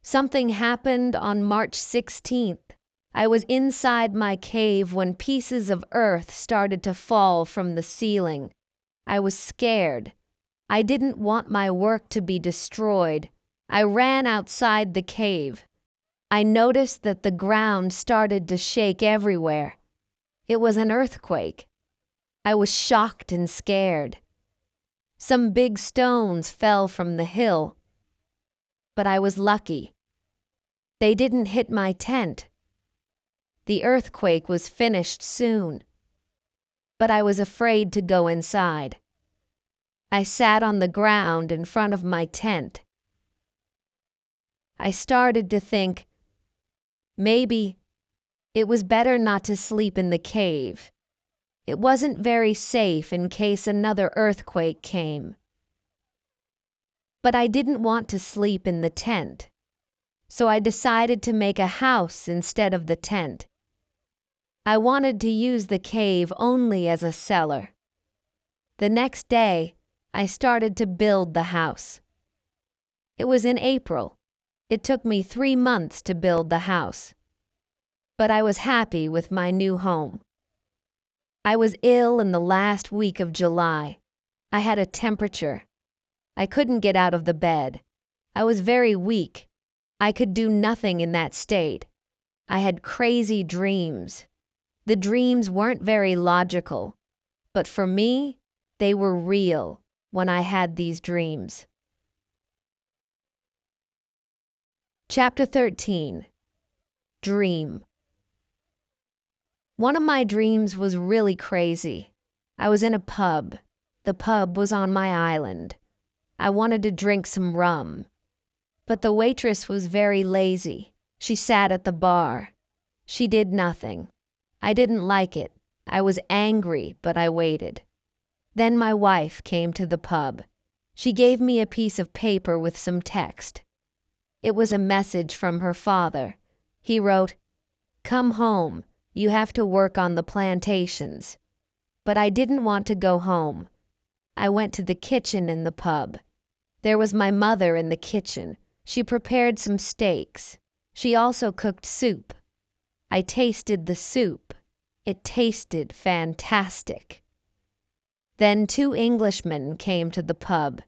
Something happened on March 16th. I was inside my cave when pieces of earth started to fall from the ceiling. I was scared. I didn't want my work to be destroyed. I ran outside the cave. I noticed that the ground started to shake everywhere. It was an earthquake. I was shocked and scared. Some big stones fell from the hill. But I was lucky. They didn't hit my tent. The earthquake was finished soon. But I was afraid to go inside. I sat on the ground in front of my tent. I started to think, maybe it was better not to sleep in the cave. It wasn't very safe in case another earthquake came. But I didn't want to sleep in the tent, so I decided to make a house instead of the tent. I wanted to use the cave only as a cellar. The next day, I started to build the house. It was in April. It took me 3 months to build the house. But I was happy with my new home. I was ill in the last week of July. I had a temperature. I couldn't get out of the bed. I was very weak. I could do nothing in that state. I had crazy dreams. The dreams weren't very logical, but for me, they were real when I had these dreams. Chapter 13. Dream. One of my dreams was really crazy. I was in a pub. The pub was on my island. I wanted to drink some rum. But the waitress was very lazy. She sat at the bar. She did nothing. I didn't like it. I was angry, but I waited. Then my wife came to the pub. She gave me a piece of paper with some text. It was a message from her father. He wrote, "Come home. You have to work on the plantations." But I didn't want to go home. I went to the kitchen in the pub. There was my mother in the kitchen. She prepared some steaks. She also cooked soup. I tasted the soup. It tasted fantastic. Then 2 Englishmen came to the pub.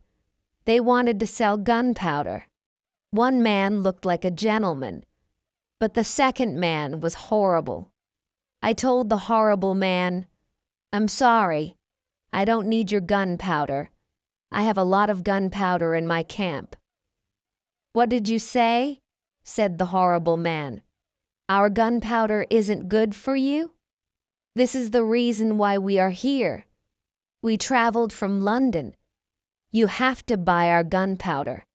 They wanted to sell gunpowder. One man looked like a gentleman, but the second man was horrible. I told the horrible man, "I'm sorry. I don't need your gunpowder. I have a lot of gunpowder in my camp." "What did you say?" said the horrible man. "Our gunpowder isn't good for you? This is the reason why we are here. We traveled from London. You have to buy our gunpowder."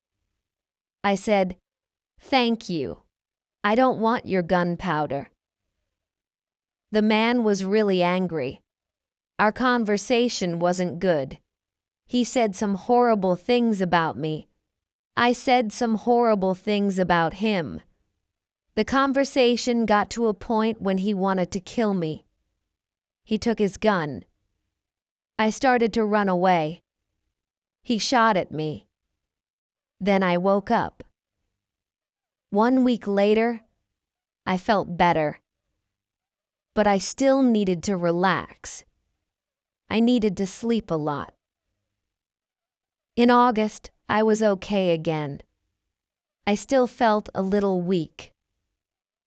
I said, "Thank you. I don't want your gunpowder." The man was really angry. Our conversation wasn't good. He said some horrible things about me. I said some horrible things about him. The conversation got to a point when he wanted to kill me. He took his gun. I started to run away. He shot at me. Then I woke up. 1 week later, I felt better. But I still needed to relax. I needed to sleep a lot. In August, I was okay again. I still felt a little weak.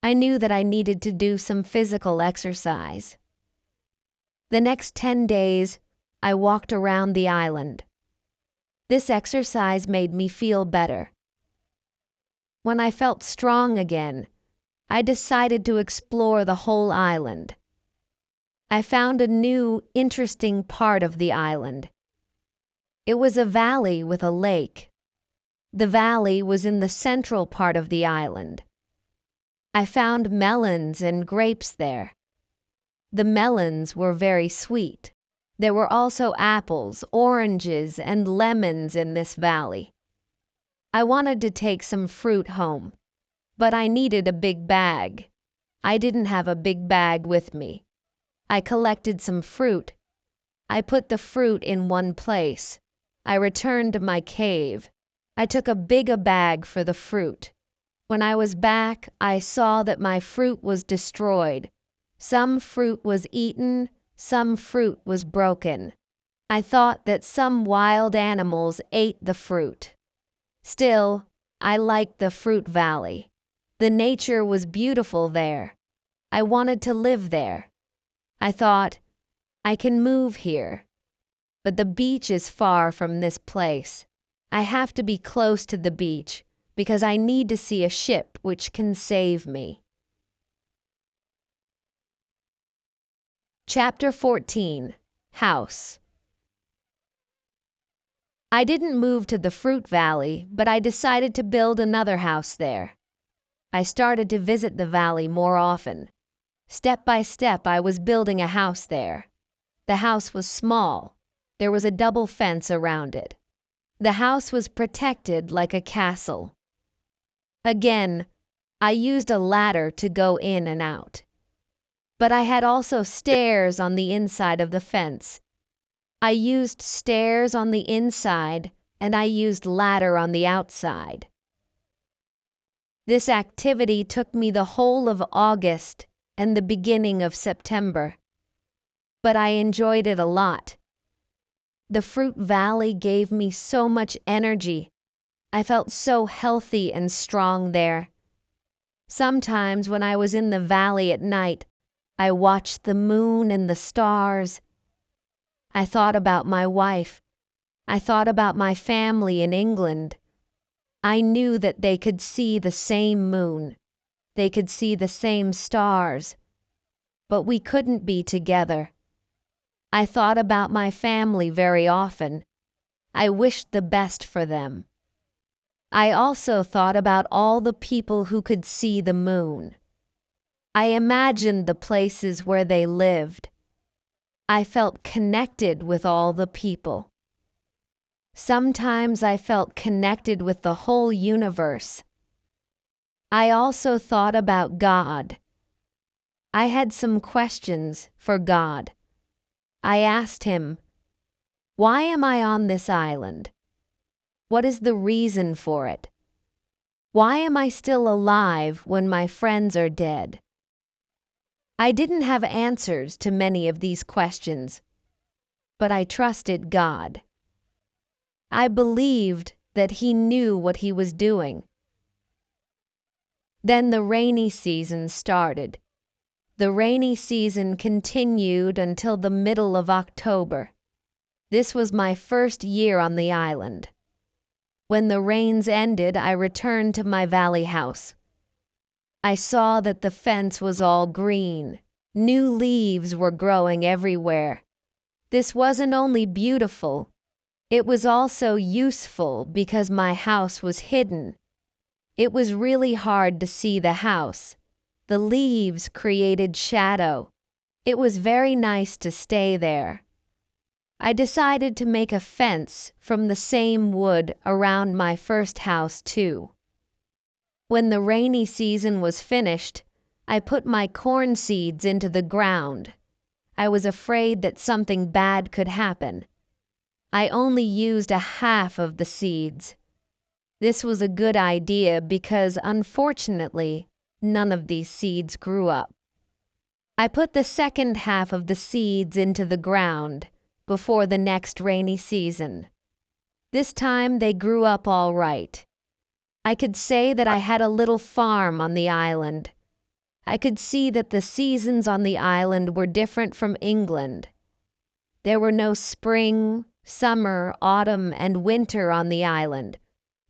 I knew that I needed to do some physical exercise. The next 10 days, I walked around the island. This exercise made me feel better. When I felt strong again, I decided to explore the whole island. I found a new, interesting part of the island. It was a valley with a lake. The valley was in the central part of the island. I found melons and grapes there. The melons were very sweet. There were also apples, oranges, and lemons in this valley. I wanted to take some fruit home, but I needed a big bag. I didn't have a big bag with me. I collected some fruit. I put the fruit in one place. I returned to my cave. I took a bigger bag for the fruit. When I was back, I saw that my fruit was destroyed. Some fruit was eaten, some fruit was broken. I thought that some wild animals ate the fruit. Still, I liked the fruit valley. The nature was beautiful there. I wanted to live there. I thought, I can move here. But the beach is far from this place. I have to be close to the beach because I need to see a ship which can save me. Chapter 14. House. I didn't move to the fruit valley, but I decided to build another house there. I started to visit the valley more often. Step by step, I was building a house there. The house was small. There was a double fence around it. The house was protected like a castle. Again, I used a ladder to go in and out. But I had also stairs on the inside of the fence. I used stairs on the inside and I used ladder on the outside. This activity took me the whole of August and the beginning of September. But I enjoyed it a lot. The fruit valley gave me so much energy. I felt so healthy and strong there. Sometimes when I was in the valley at night, I watched the moon and the stars. I thought about my wife. I thought about my family in England. I knew that they could see the same moon. They could see the same stars, but we couldn't be together. I thought about my family very often. I wished the best for them. I also thought about all the people who could see the moon. I imagined the places where they lived. I felt connected with all the people. Sometimes I felt connected with the whole universe. I also thought about God. I had some questions for God. I asked him, "Why am I on this island? What is the reason for it? Why am I still alive when my friends are dead?" I didn't have answers to many of these questions, but I trusted God. I believed that He knew what He was doing. Then the rainy season started. The rainy season continued until the middle of October. This was my first year on the island. When the rains ended, I returned to my valley house. I saw that the fence was all green. New leaves were growing everywhere. This wasn't only beautiful, it was also useful because my house was hidden. It was really hard to see the house. The leaves created shadow. It was very nice to stay there. I decided to make a fence from the same wood around my first house too. When the rainy season was finished, I put my corn seeds into the ground. I was afraid that something bad could happen. I only used a half of the seeds. This was a good idea because, unfortunately, none of these seeds grew up. I put the second half of the seeds into the ground before the next rainy season. This time they grew up all right. I could say that I had a little farm on the island. I could see that the seasons on the island were different from England. There were no spring, summer, autumn, and winter on the island,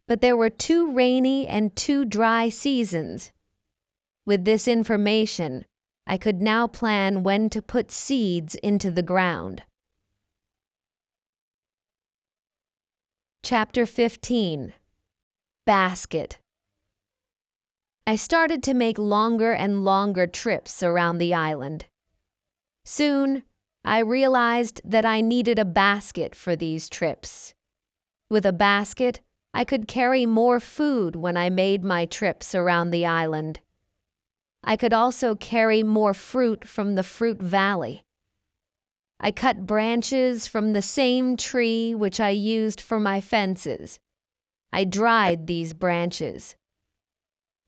but there were 2 rainy and 2 dry seasons. With this information, I could now plan when to put seeds into the ground. Chapter 15. Basket. I started to make longer and longer trips around the island. Soon, I realized that I needed a basket for these trips. With a basket, I could carry more food when I made my trips around the island. I could also carry more fruit from the fruit valley. I cut branches from the same tree which I used for my fences. I dried these branches.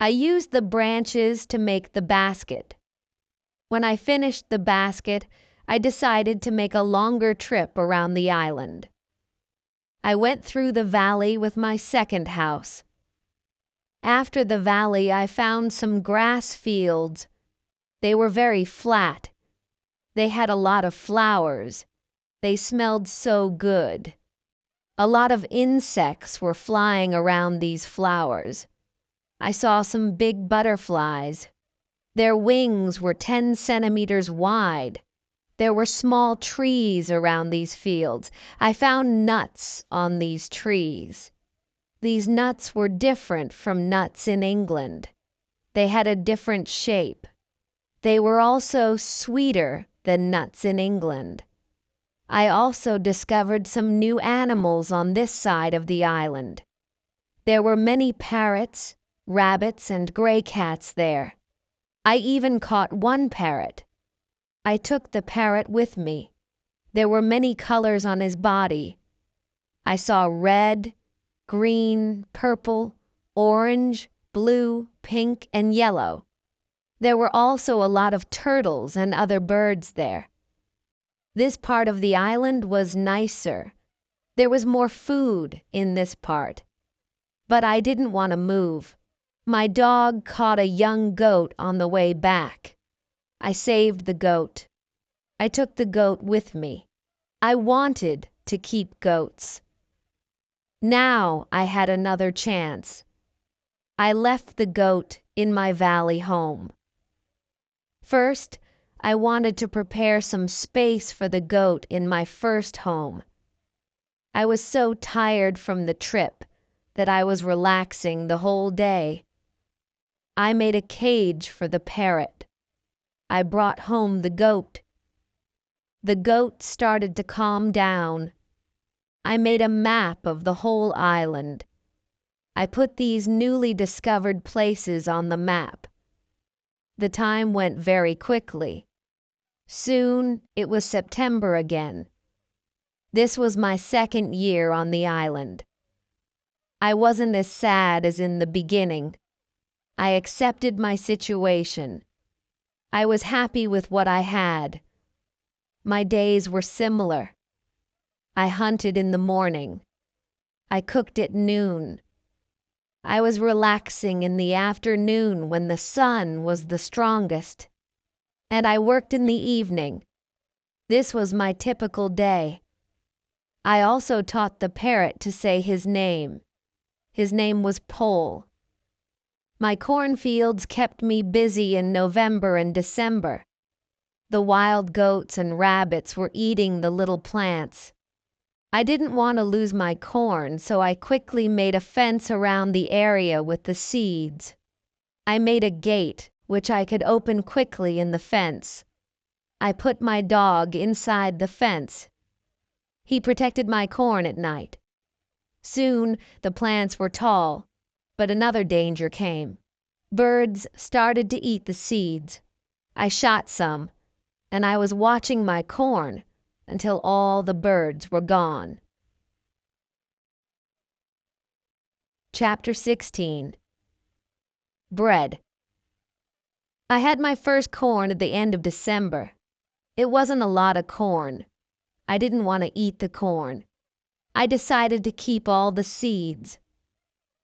I used the branches to make the basket. When I finished the basket, I decided to make a longer trip around the island. I went through the valley with my second house. After the valley, I found some grass fields. They were very flat. They had a lot of flowers. They smelled so good. A lot of insects were flying around these flowers. I saw some big butterflies. Their wings were 10 centimeters wide. There were small trees around these fields. I found nuts on these trees. These nuts were different from nuts in England. They had a different shape. They were also sweeter than nuts in England. I also discovered some new animals on this side of the island. There were many parrots, rabbits, and gray cats there. I even caught one parrot. I took the parrot with me. There were many colors on his body. I saw red, green, purple, orange, blue, pink, and yellow. There were also a lot of turtles and other birds there. This part of the island was nicer. There was more food in this part. But I didn't want to move. My dog caught a young goat on the way back. I saved the goat. I took the goat with me. I wanted to keep goats. Now I had another chance. I left the goat in my valley home. First, I wanted to prepare some space for the goat in my first home. I was so tired from the trip that I was relaxing the whole day. I made a cage for the parrot. I brought home the goat. The goat started to calm down. I made a map of the whole island. I put these newly discovered places on the map. The time went very quickly. Soon it was September again. This was my second year on the island. I wasn't as sad as in the beginning. I accepted my situation. I was happy with what I had. My days were similar. I hunted in the morning. I cooked at noon. I was relaxing in the afternoon when the sun was the strongest. And I worked in the evening. This was my typical day. I also taught the parrot to say his name. His name was Pole. My cornfields kept me busy in November and December. The wild goats and rabbits were eating the little plants. I didn't want to lose my corn, so I quickly made a fence around the area with the seeds. I made a gate, which I could open quickly in the fence. I put my dog inside the fence. He protected my corn at night. Soon the plants were tall, but another danger came. Birds started to eat the seeds. I shot some, and I was watching my corn until all the birds were gone. Chapter 16. Bread. I had my first corn at the end of December. It wasn't a lot of corn. I didn't want to eat the corn. I decided to keep all the seeds.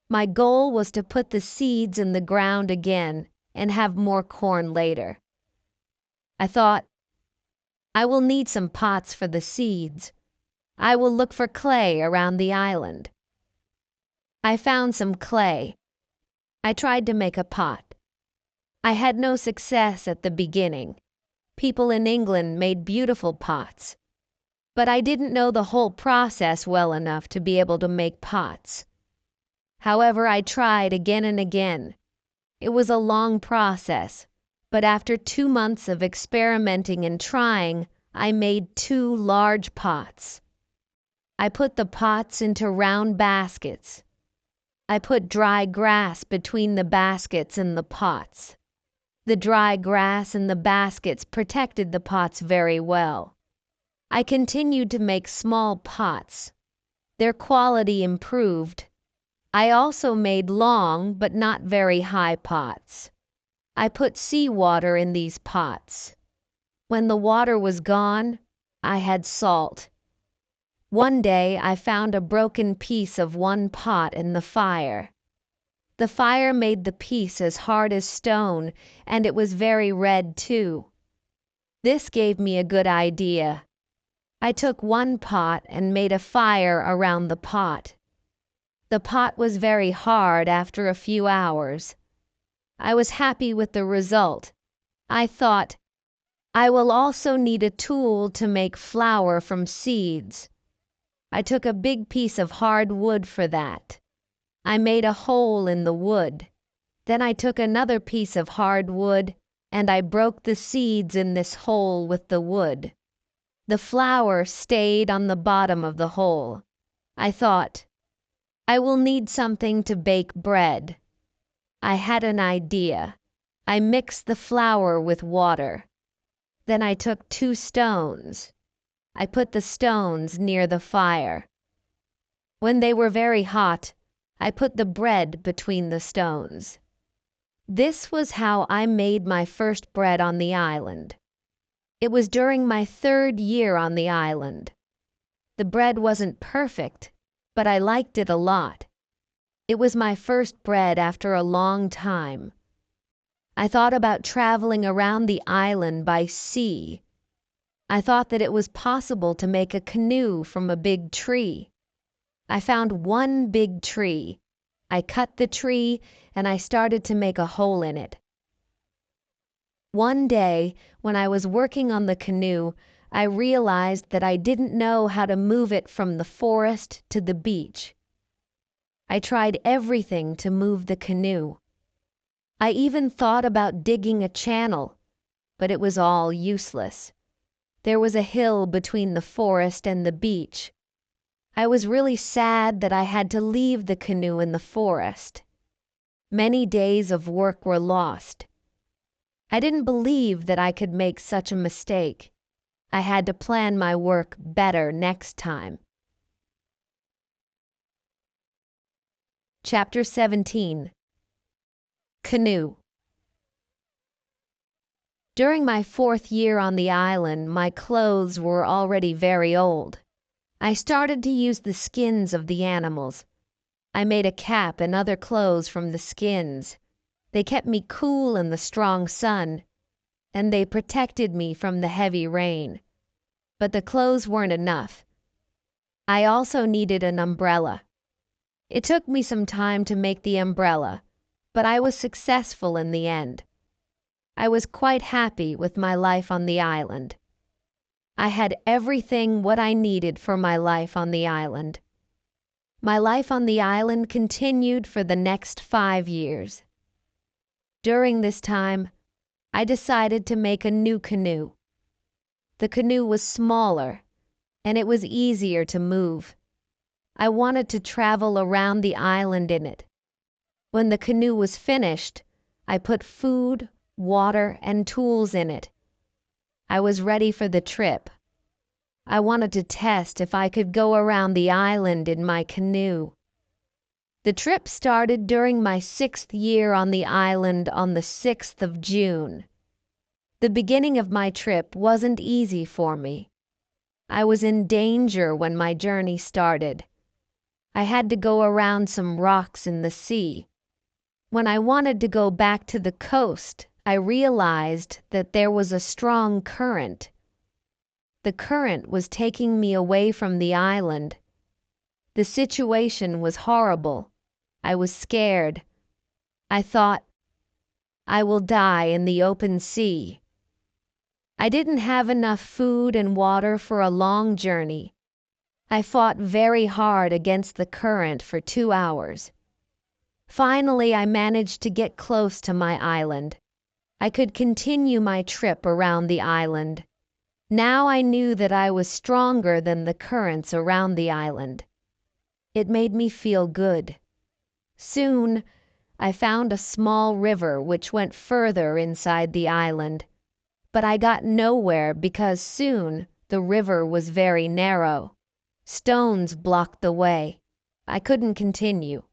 My goal was to put the seeds in the ground again and have more corn later. I thought, I will need some pots for the seeds. I will look for clay around the island. I found some clay. I tried to make a pot. I had no success at the beginning. People in England made beautiful pots. But I didn't know the whole process well enough to be able to make pots. However, I tried again and again. It was a long process, but after 2 months of experimenting and trying, I made 2 large pots. I put the pots into round baskets. I put dry grass between the baskets and the pots. The dry grass in the baskets protected the pots very well. I continued to make small pots. Their quality improved. I also made long but not very high pots. I put seawater in these pots. When the water was gone, I had salt. One day I found a broken piece of one pot in the fire. The fire made the piece as hard as stone, and it was very red too. This gave me a good idea. I took one pot and made a fire around the pot. The pot was very hard after a few hours. I was happy with the result. I thought, I will also need a tool to make flour from seeds. I took a big piece of hard wood for that. I made a hole in the wood. Then I took another piece of hard wood and I broke the seeds in this hole with the wood. The flour stayed on the bottom of the hole. I thought, I will need something to bake bread. I had an idea. I mixed the flour with water. Then I took 2 stones. I put the stones near the fire. When they were very hot, I put the bread between the stones. This was how I made my first bread on the island. It was during my 3rd year on the island. The bread wasn't perfect, but I liked it a lot. It was my first bread after a long time. I thought about traveling around the island by sea. I thought that it was possible to make a canoe from a big tree. I found one big tree. I cut the tree and I started to make a hole in it. One day, when I was working on the canoe, I realized that I didn't know how to move it from the forest to the beach. I tried everything to move the canoe. I even thought about digging a channel, but it was all useless. There was a hill between the forest and the beach. I was really sad that I had to leave the canoe in the forest. Many days of work were lost. I didn't believe that I could make such a mistake. I had to plan my work better next time. Chapter 17. Canoe. During my 4th year on the island, my clothes were already very old. I started to use the skins of the animals. I made a cap and other clothes from the skins. They kept me cool in the strong sun, and they protected me from the heavy rain. But the clothes weren't enough. I also needed an umbrella. It took me some time to make the umbrella, but I was successful in the end. I was quite happy with my life on the island. I had everything what I needed for my life on the island. My life on the island continued for the next 5 years. During this time, I decided to make a new canoe. The canoe was smaller, and it was easier to move. I wanted to travel around the island in it. When the canoe was finished, I put food, water, and tools in it. I was ready for the trip. I wanted to test if I could go around the island in my canoe. The trip started during my 6th year on the island on the 6th of June. The beginning of my trip wasn't easy for me. I was in danger when my journey started. I had to go around some rocks in the sea. When I wanted to go back to the coast, I realized that there was a strong current. The current was taking me away from the island. The situation was horrible. I was scared. I thought, I will die in the open sea. I didn't have enough food and water for a long journey. I fought very hard against the current for 2 hours. Finally, I managed to get close to my island. I could continue my trip around the island. Now I knew that I was stronger than the currents around the island. It made me feel good. Soon, I found a small river which went further inside the island. But I got nowhere because soon the river was very narrow. Stones blocked the way. I couldn't continue.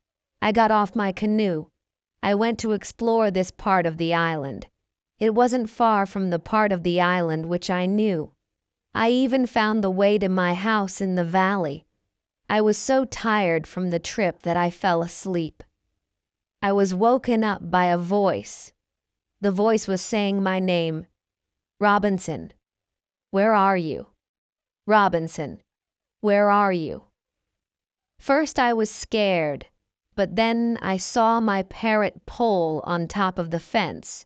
I got off my canoe. I went to explore this part of the island. It wasn't far from the part of the island which I knew. I even found the way to my house in the valley. I was so tired from the trip that I fell asleep. I was woken up by a voice. The voice was saying my name. Robinson, where are you? Robinson, where are you? First I was scared, but then I saw my parrot pole on top of the fence.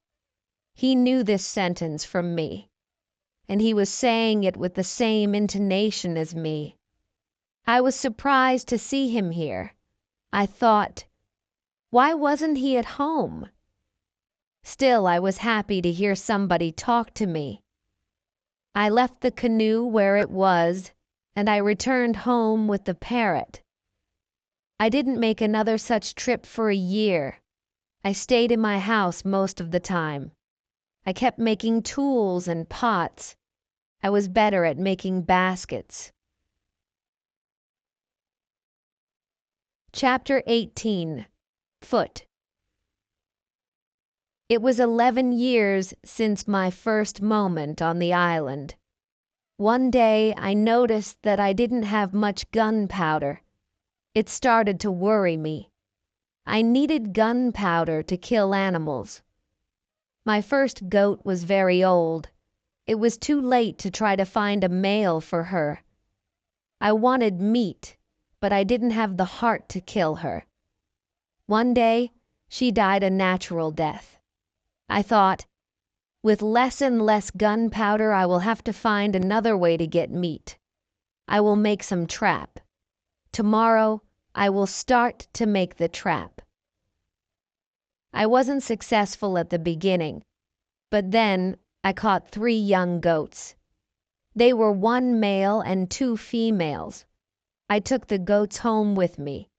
He knew this sentence from me, and he was saying it with the same intonation as me. I was surprised to see him here. I thought, why wasn't he at home? Still, I was happy to hear somebody talk to me. I left the canoe where it was, and I returned home with the parrot. I didn't make another such trip for a year. I stayed in my house most of the time. I kept making tools and pots. I was better at making baskets. Chapter 18. Foot. It was 11 years since my first moment on the island. One day I noticed that I didn't have much gunpowder. It started to worry me. I needed gunpowder to kill animals. My first goat was very old. It was too late to try to find a male for her. I wanted meat, but I didn't have the heart to kill her. One day, she died a natural death. I thought, with less and less gunpowder, I will have to find another way to get meat. I will make some trap. Tomorrow, I will start to make the trap. I wasn't successful at the beginning, but then I caught 3 young goats. They were 1 male and 2 females. I took the goats home with me.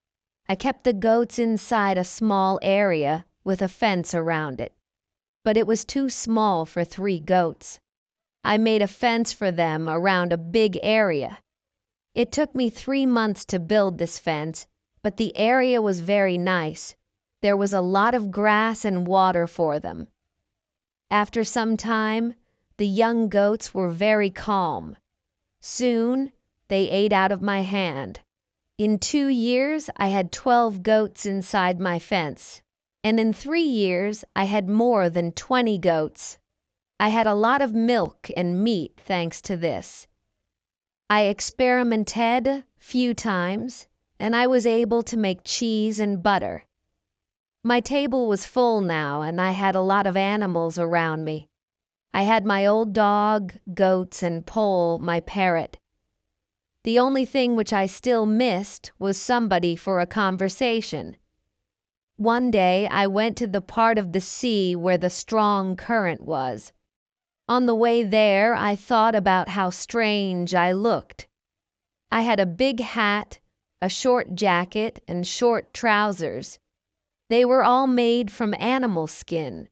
I kept the goats inside a small area with a fence around it, but it was too small for 3 goats. I made a fence for them around a big area. It took me 3 months to build this fence, but the area was very nice. There was a lot of grass and water for them. After some time, the young goats were very calm. Soon, they ate out of my hand. In 2 years, I had 12 goats inside my fence, and in 3 years, I had more than 20 goats. I had a lot of milk and meat thanks to this. I experimented few times, and I was able to make cheese and butter. My table was full now, and I had a lot of animals around me. I had my old dog, goats, and Pole, my parrot. The only thing which I still missed was somebody for a conversation. One day I went to the part of the sea where the strong current was. On the way there, I thought about how strange I looked. I had a big hat, a short jacket, and short trousers. They were all made from animal skin.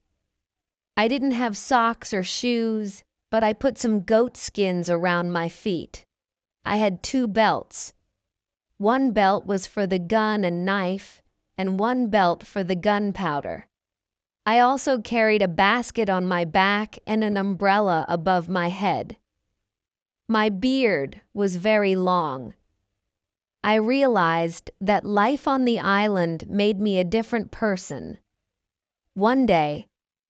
I didn't have socks or shoes, but I put some goat skins around my feet. I had 2 belts. 1 belt was for the gun and knife, and 1 belt for the gunpowder. I also carried a basket on my back and an umbrella above my head. My beard was very long. I realized that life on the island made me a different person. One day,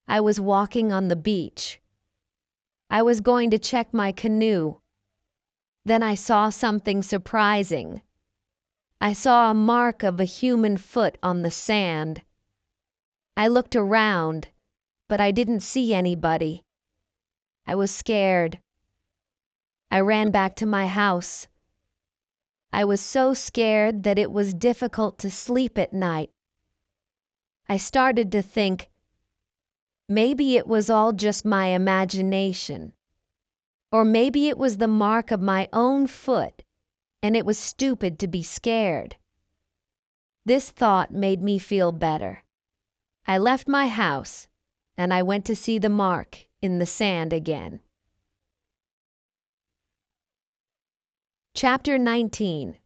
I was walking on the beach. I was going to check my canoe. Then I saw something surprising. I saw a mark of a human foot on the sand. I looked around, but I didn't see anybody. I was scared. I ran back to my house. I was so scared that it was difficult to sleep at night. I started to think, maybe it was all just my imagination. Or maybe it was the mark of my own foot, and it was stupid to be scared. This thought made me feel better. I left my house, and I went to see the mark in the sand again. Chapter 19.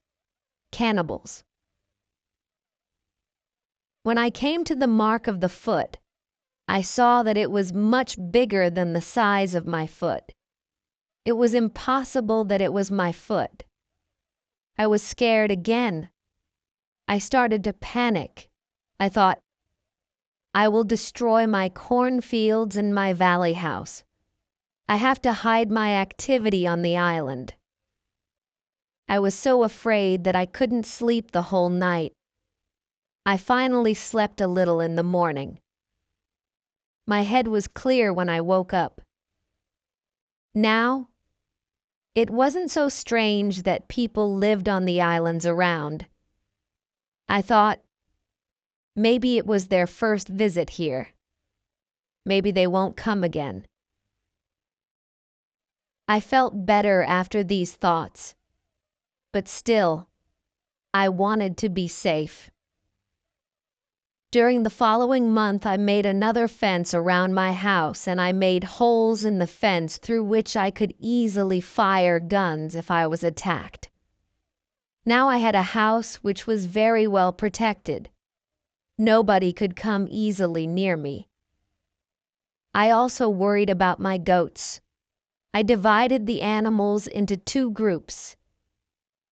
Cannibals. When I came to the mark of the foot, I saw that it was much bigger than the size of my foot. It was impossible that it was my foot. I was scared again. I started to panic. I thought, I will destroy my cornfields and my valley house. I have to hide my activity on the island. I was so afraid that I couldn't sleep the whole night. I finally slept a little in the morning. My head was clear when I woke up. Now, it wasn't so strange that people lived on the islands around. I thought, maybe it was their first visit here. Maybe they won't come again. I felt better after these thoughts. But still, I wanted to be safe. During the following month, I made another fence around my house, and I made holes in the fence through which I could easily fire guns if I was attacked. Now I had a house which was very well protected. Nobody could come easily near me. I also worried about my goats. I divided the animals into 2 groups.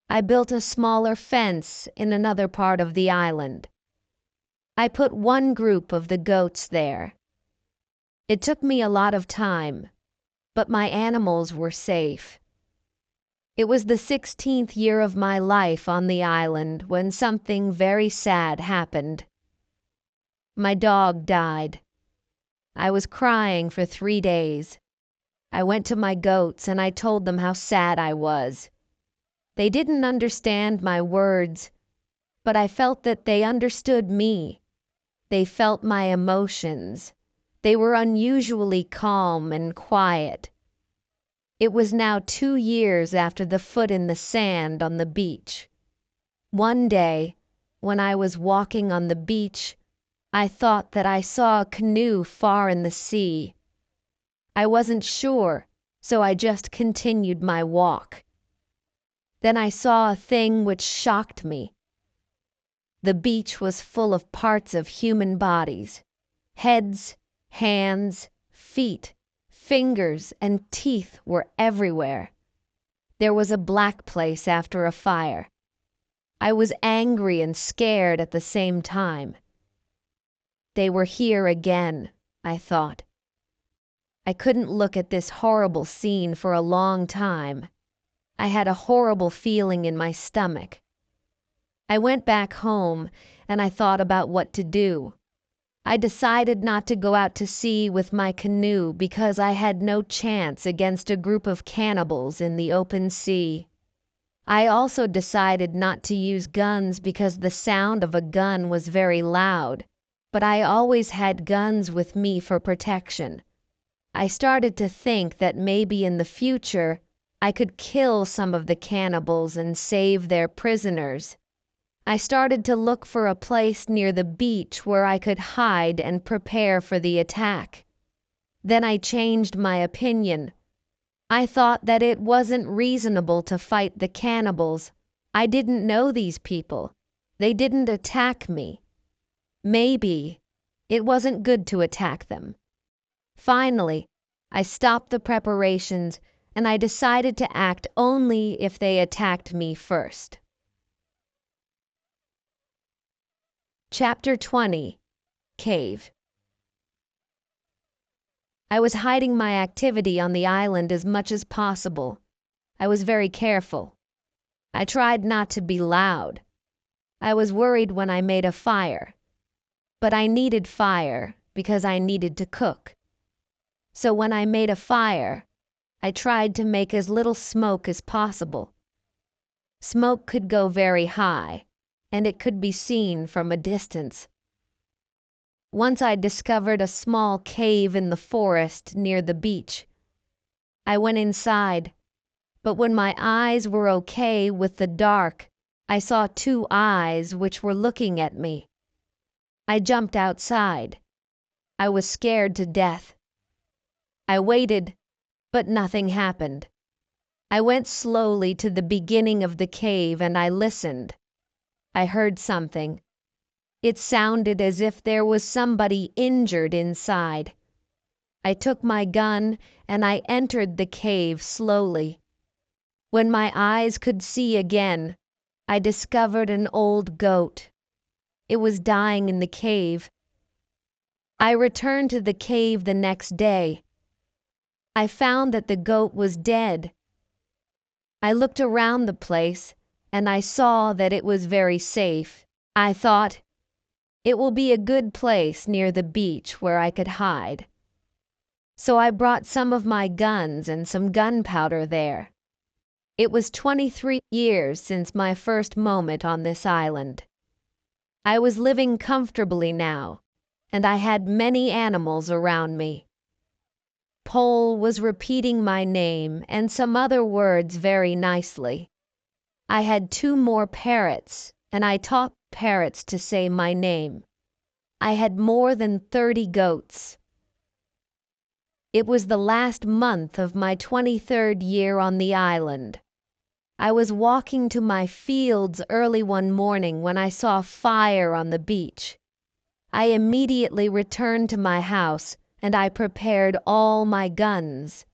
I built a smaller fence in another part of the island. I put 1 group of the goats there. It took me a lot of time, but my animals were safe. It was the 16th year of my life on the island when something very sad happened. My dog died. I was crying for 3 days. I went to my goats and I told them how sad I was. They didn't understand my words, but I felt that they understood me. They felt my emotions. They were unusually calm and quiet. It was now 2 years after the foot in the sand on the beach. One day, when I was walking on the beach, I thought that I saw a canoe far in the sea. I wasn't sure, so I just continued my walk. Then I saw a thing which shocked me. The beach was full of parts of human bodies. Heads, hands, feet, fingers, and teeth were everywhere. There was a black place after a fire. I was angry and scared at the same time. They were here again, I thought. I couldn't look at this horrible scene for a long time. I had a horrible feeling in my stomach. I went back home and I thought about what to do. I decided not to go out to sea with my canoe because I had no chance against a group of cannibals in the open sea. I also decided not to use guns because the sound of a gun was very loud, but I always had guns with me for protection. I started to think that maybe in the future I could kill some of the cannibals and save their prisoners. I started to look for a place near the beach where I could hide and prepare for the attack. Then I changed my opinion. I thought that it wasn't reasonable to fight the cannibals. I didn't know these people. They didn't attack me. Maybe it wasn't good to attack them. Finally, I stopped the preparations and I decided to act only if they attacked me first. Chapter 20. Cave. I was hiding my activity on the island as much as possible. I was very careful. I tried not to be loud. I was worried when I made a fire. But I needed fire because I needed to cook. So when I made a fire, I tried to make as little smoke as possible. Smoke could go very high, and it could be seen from a distance. Once I discovered a small cave in the forest near the beach. I went inside, but when my eyes were okay with the dark, I saw 2 eyes which were looking at me. I jumped outside. I was scared to death. I waited, but nothing happened. I went slowly to the beginning of the cave and I listened. I heard something. It sounded as if there was somebody injured inside. I took my gun and I entered the cave slowly. When my eyes could see again, I discovered an old goat. It was dying in the cave. I returned to the cave the next day. I found that the goat was dead. I looked around the place and I saw that it was very safe. I thought, it will be a good place near the beach where I could hide. So I brought some of my guns and some gunpowder there. It was 23 years since my first moment on this island. I was living comfortably now, and I had many animals around me. Pole was repeating my name and some other words very nicely. I had 2 more parrots, and I taught parrots to say my name. I had more than 30 goats. It was the last month of my 23rd year on the island. I was walking to my fields early one morning when I saw fire on the beach. I immediately returned to my house and I prepared all my guns.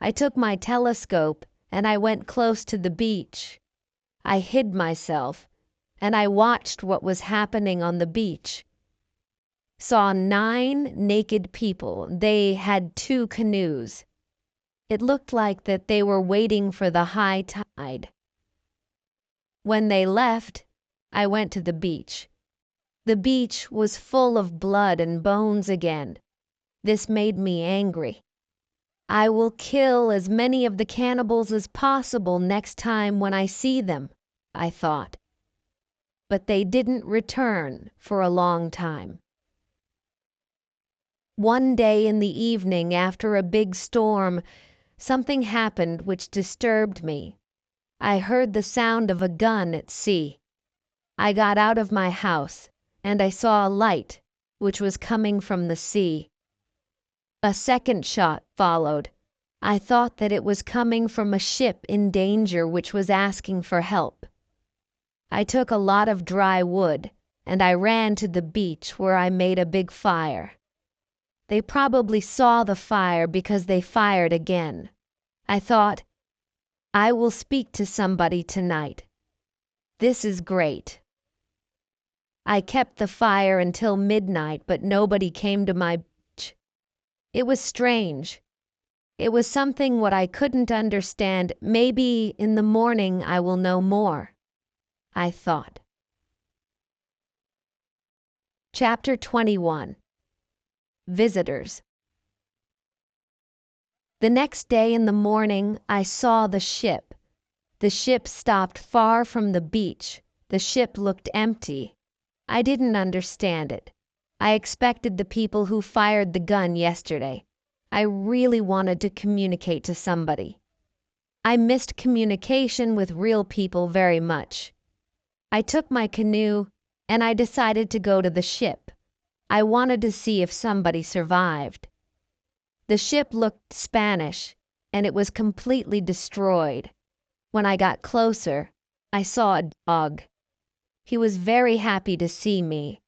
I took my telescope and I went close to the beach. I hid myself and I watched what was happening on the beach. Saw 9 naked people. They had 2 canoes. It looked like that they were waiting for the high tide. When they left, I went to the beach. The beach was full of blood and bones again. This made me angry. I will kill as many of the cannibals as possible next time when I see them, I thought. But they didn't return for a long time. One day in the evening after a big storm, something happened which disturbed me. I heard the sound of a gun at sea. I got out of my house, and I saw a light which was coming from the sea. A second shot followed. I thought that it was coming from a ship in danger which was asking for help. I took a lot of dry wood, and I ran to the beach where I made a big fire. They probably saw the fire because they fired again. I thought, I will speak to somebody tonight. This is great. I kept the fire until midnight, but nobody came to my beach. It was strange. It was something what I couldn't understand. Maybe in the morning I will know more, I thought. Chapter 21. Visitors. The next day in the morning I saw the ship. The ship stopped far from the beach. The ship looked empty. I didn't understand it. I expected the people who fired the gun yesterday. I really wanted to communicate to somebody. I missed communication with real people very much. I took my canoe and I decided to go to the ship. I wanted to see if somebody survived. The ship looked Spanish and it was completely destroyed. When I got closer, I saw a dog. He was very happy to see me.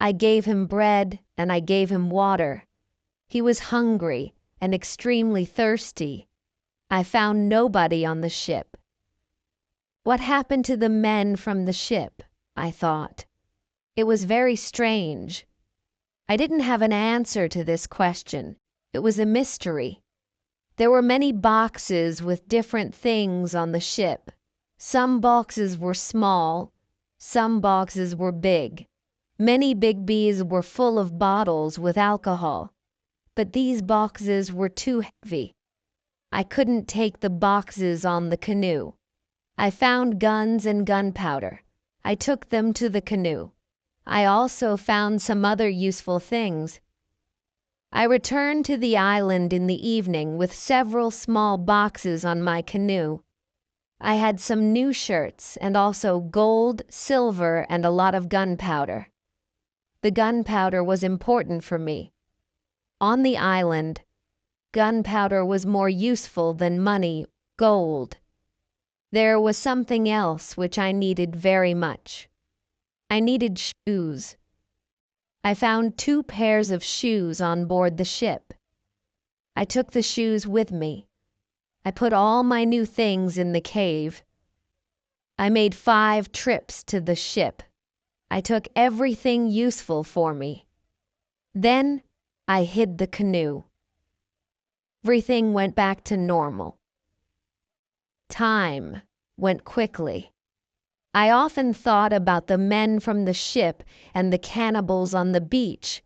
I gave him bread and I gave him water. He was hungry and extremely thirsty. I found nobody on the ship. What happened to the men from the ship? I thought. It was very strange. I didn't have an answer to this question. It was a mystery. There were many boxes with different things on the ship. Some boxes were small, some boxes were big. Many big bees were full of bottles with alcohol, but these boxes were too heavy. I couldn't take the boxes on the canoe. I found guns and gunpowder. I took them to the canoe. I also found some other useful things. I returned to the island in the evening with several small boxes on my canoe. I had some new shirts and also gold, silver, and a lot of gunpowder. The gunpowder was important for me. On the island, gunpowder was more useful than money, gold. There was something else which I needed very much. I needed shoes. I found 2 pairs of shoes on board the ship. I took the shoes with me. I put all my new things in the cave. I made 5 trips to the ship. I took everything useful for me. Then I hid the canoe. Everything went back to normal. Time went quickly. I often thought about the men from the ship and the cannibals on the beach.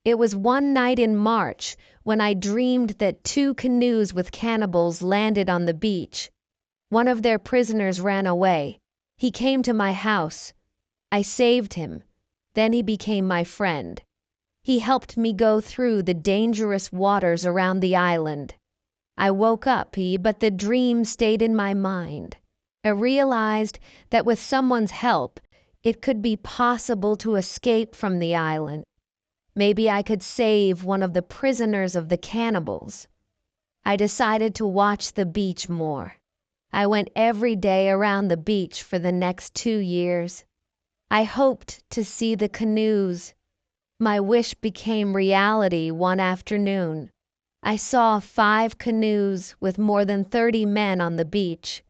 It was one night in March when I dreamed that 2 canoes with cannibals landed on the beach. One of their prisoners ran away. He came to my house. I saved him. Then he became my friend. He helped me go through the dangerous waters around the island. I woke up, but the dream stayed in my mind. I realized that with someone's help, it could be possible to escape from the island. Maybe I could save one of the prisoners of the cannibals. I decided to watch the beach more. I went every day around the beach for the next 2 years. I hoped to see the canoes. My wish became reality one afternoon. I saw 5 canoes with more than 30 men on the beach.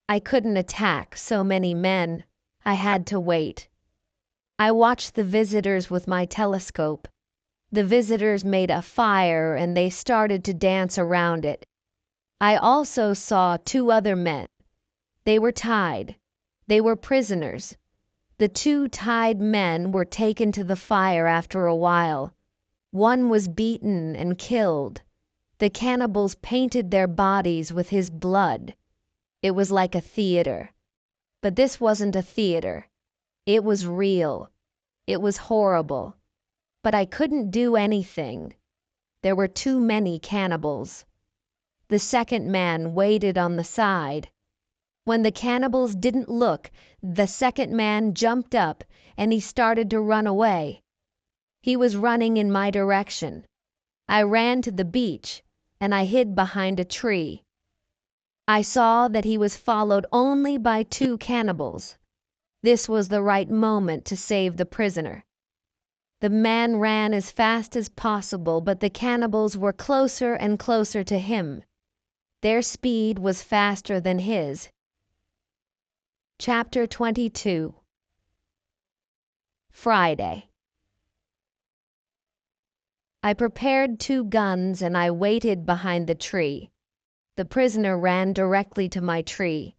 I couldn't attack so many men. I had to wait. I watched the visitors with my telescope. The visitors made a fire and they started to dance around it. I also saw 2 other men. They were tied. They were prisoners. The two tied men were taken to the fire after a while. One was beaten and killed. The cannibals painted their bodies with his blood. It was like a theater. But this wasn't a theater. It was real. It was horrible. But I couldn't do anything. There were too many cannibals. The second man waited on the side. When the cannibals didn't look, the second man jumped up and he started to run away. He was running in my direction. I ran to the beach and I hid behind a tree. I saw that he was followed only by two cannibals. This was the right moment to save the prisoner. The man ran as fast as possible, but the cannibals were closer and closer to him. Their speed was faster than his. Chapter 22. Friday. I prepared 2 guns and I waited behind the tree. The prisoner ran directly to my tree,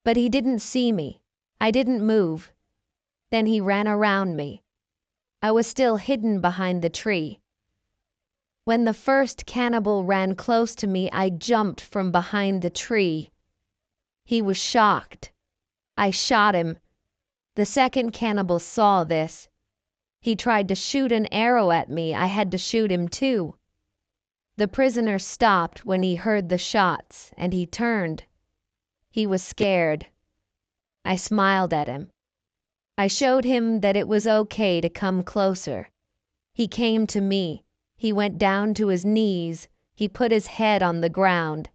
but he didn't see me. I didn't move. Then he ran around me. I was still hidden behind the tree. When the first cannibal ran close to me, I jumped from behind the tree. He was shocked. I shot him. The second cannibal saw this. He tried to shoot an arrow at me. I had to shoot him too. The prisoner stopped when he heard the shots, and he turned. He was scared. I smiled at him. I showed him that it was okay to come closer. He came to me. He went down to his knees. He put his head on the ground.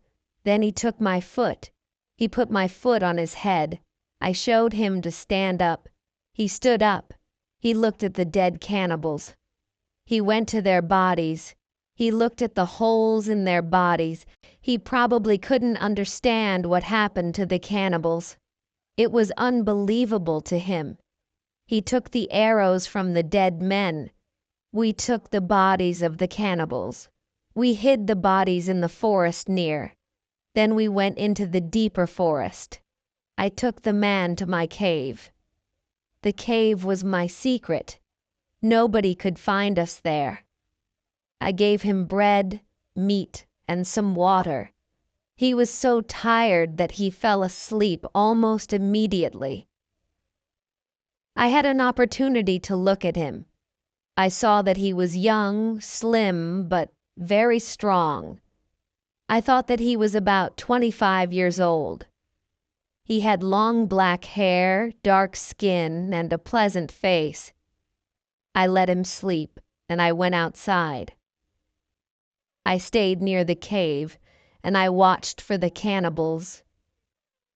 Then he took my foot. He put my foot on his head. I showed him to stand up. He stood up. He looked at the dead cannibals. He went to their bodies. He looked at the holes in their bodies. He probably couldn't understand what happened to the cannibals. It was unbelievable to him. He took the arrows from the dead men. We took the bodies of the cannibals. We hid the bodies in the forest near. Then we went into the deeper forest. I took the man to my cave. The cave was my secret. Nobody could find us there. I gave him bread, meat, and some water. He was so tired that he fell asleep almost immediately. I had an opportunity to look at him. I saw that he was young, slim, but very strong. I thought that he was about 25 years old. He had long black hair, dark skin, and a pleasant face. I let him sleep, and I went outside. I stayed near the cave, and I watched for the cannibals.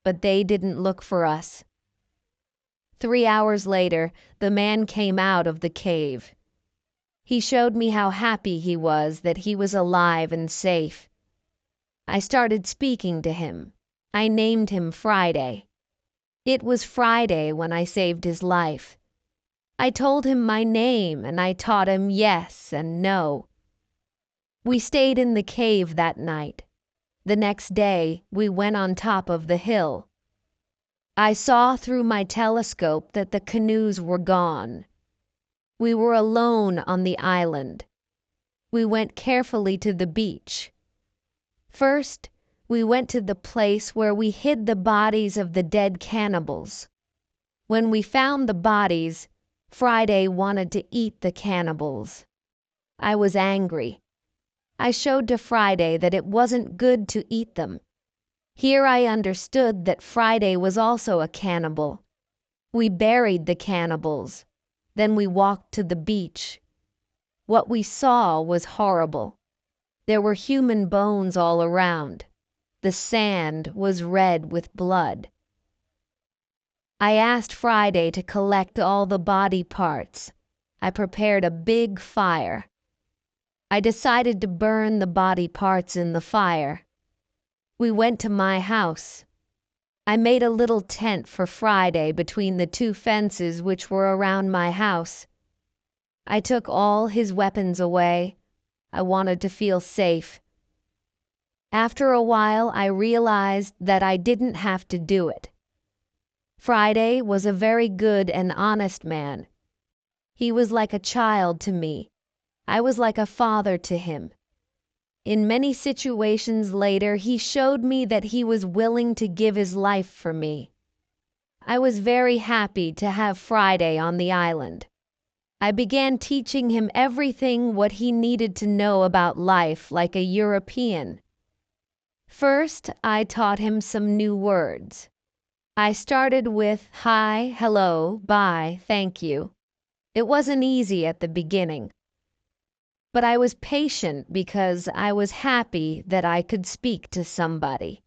But they didn't look for us. 3 hours later, the man came out of the cave. He showed me how happy he was that he was alive and safe. I started speaking to him. I named him Friday. It was Friday when I saved his life. I told him my name and I taught him yes and no. We stayed in the cave that night. The next day we went on top of the hill. I saw through my telescope that the canoes were gone. We were alone on the island. We went carefully to the beach. First, we went to the place where we hid the bodies of the dead cannibals. When we found the bodies, Friday wanted to eat the cannibals. I was angry. I showed to Friday that it wasn't good to eat them. Here I understood that Friday was also a cannibal. We buried the cannibals. Then we walked to the beach. What we saw was horrible. There were human bones all around. The sand was red with blood. I asked Friday to collect all the body parts. I prepared a big fire. I decided to burn the body parts in the fire. We went to my house. I made a little tent for Friday between the 2 fences which were around my house. I took all his weapons away. I wanted to feel safe. After a while, I realized that I didn't have to do it. Friday was a very good and honest man. He was like a child to me. I was like a father to him. In many situations later, he showed me that he was willing to give his life for me. I was very happy to have Friday on the island. I began teaching him everything what he needed to know about life like a European. First, I taught him some new words. I started with hi, hello, bye, thank you. It wasn't easy at the beginning, but I was patient because I was happy that I could speak to somebody.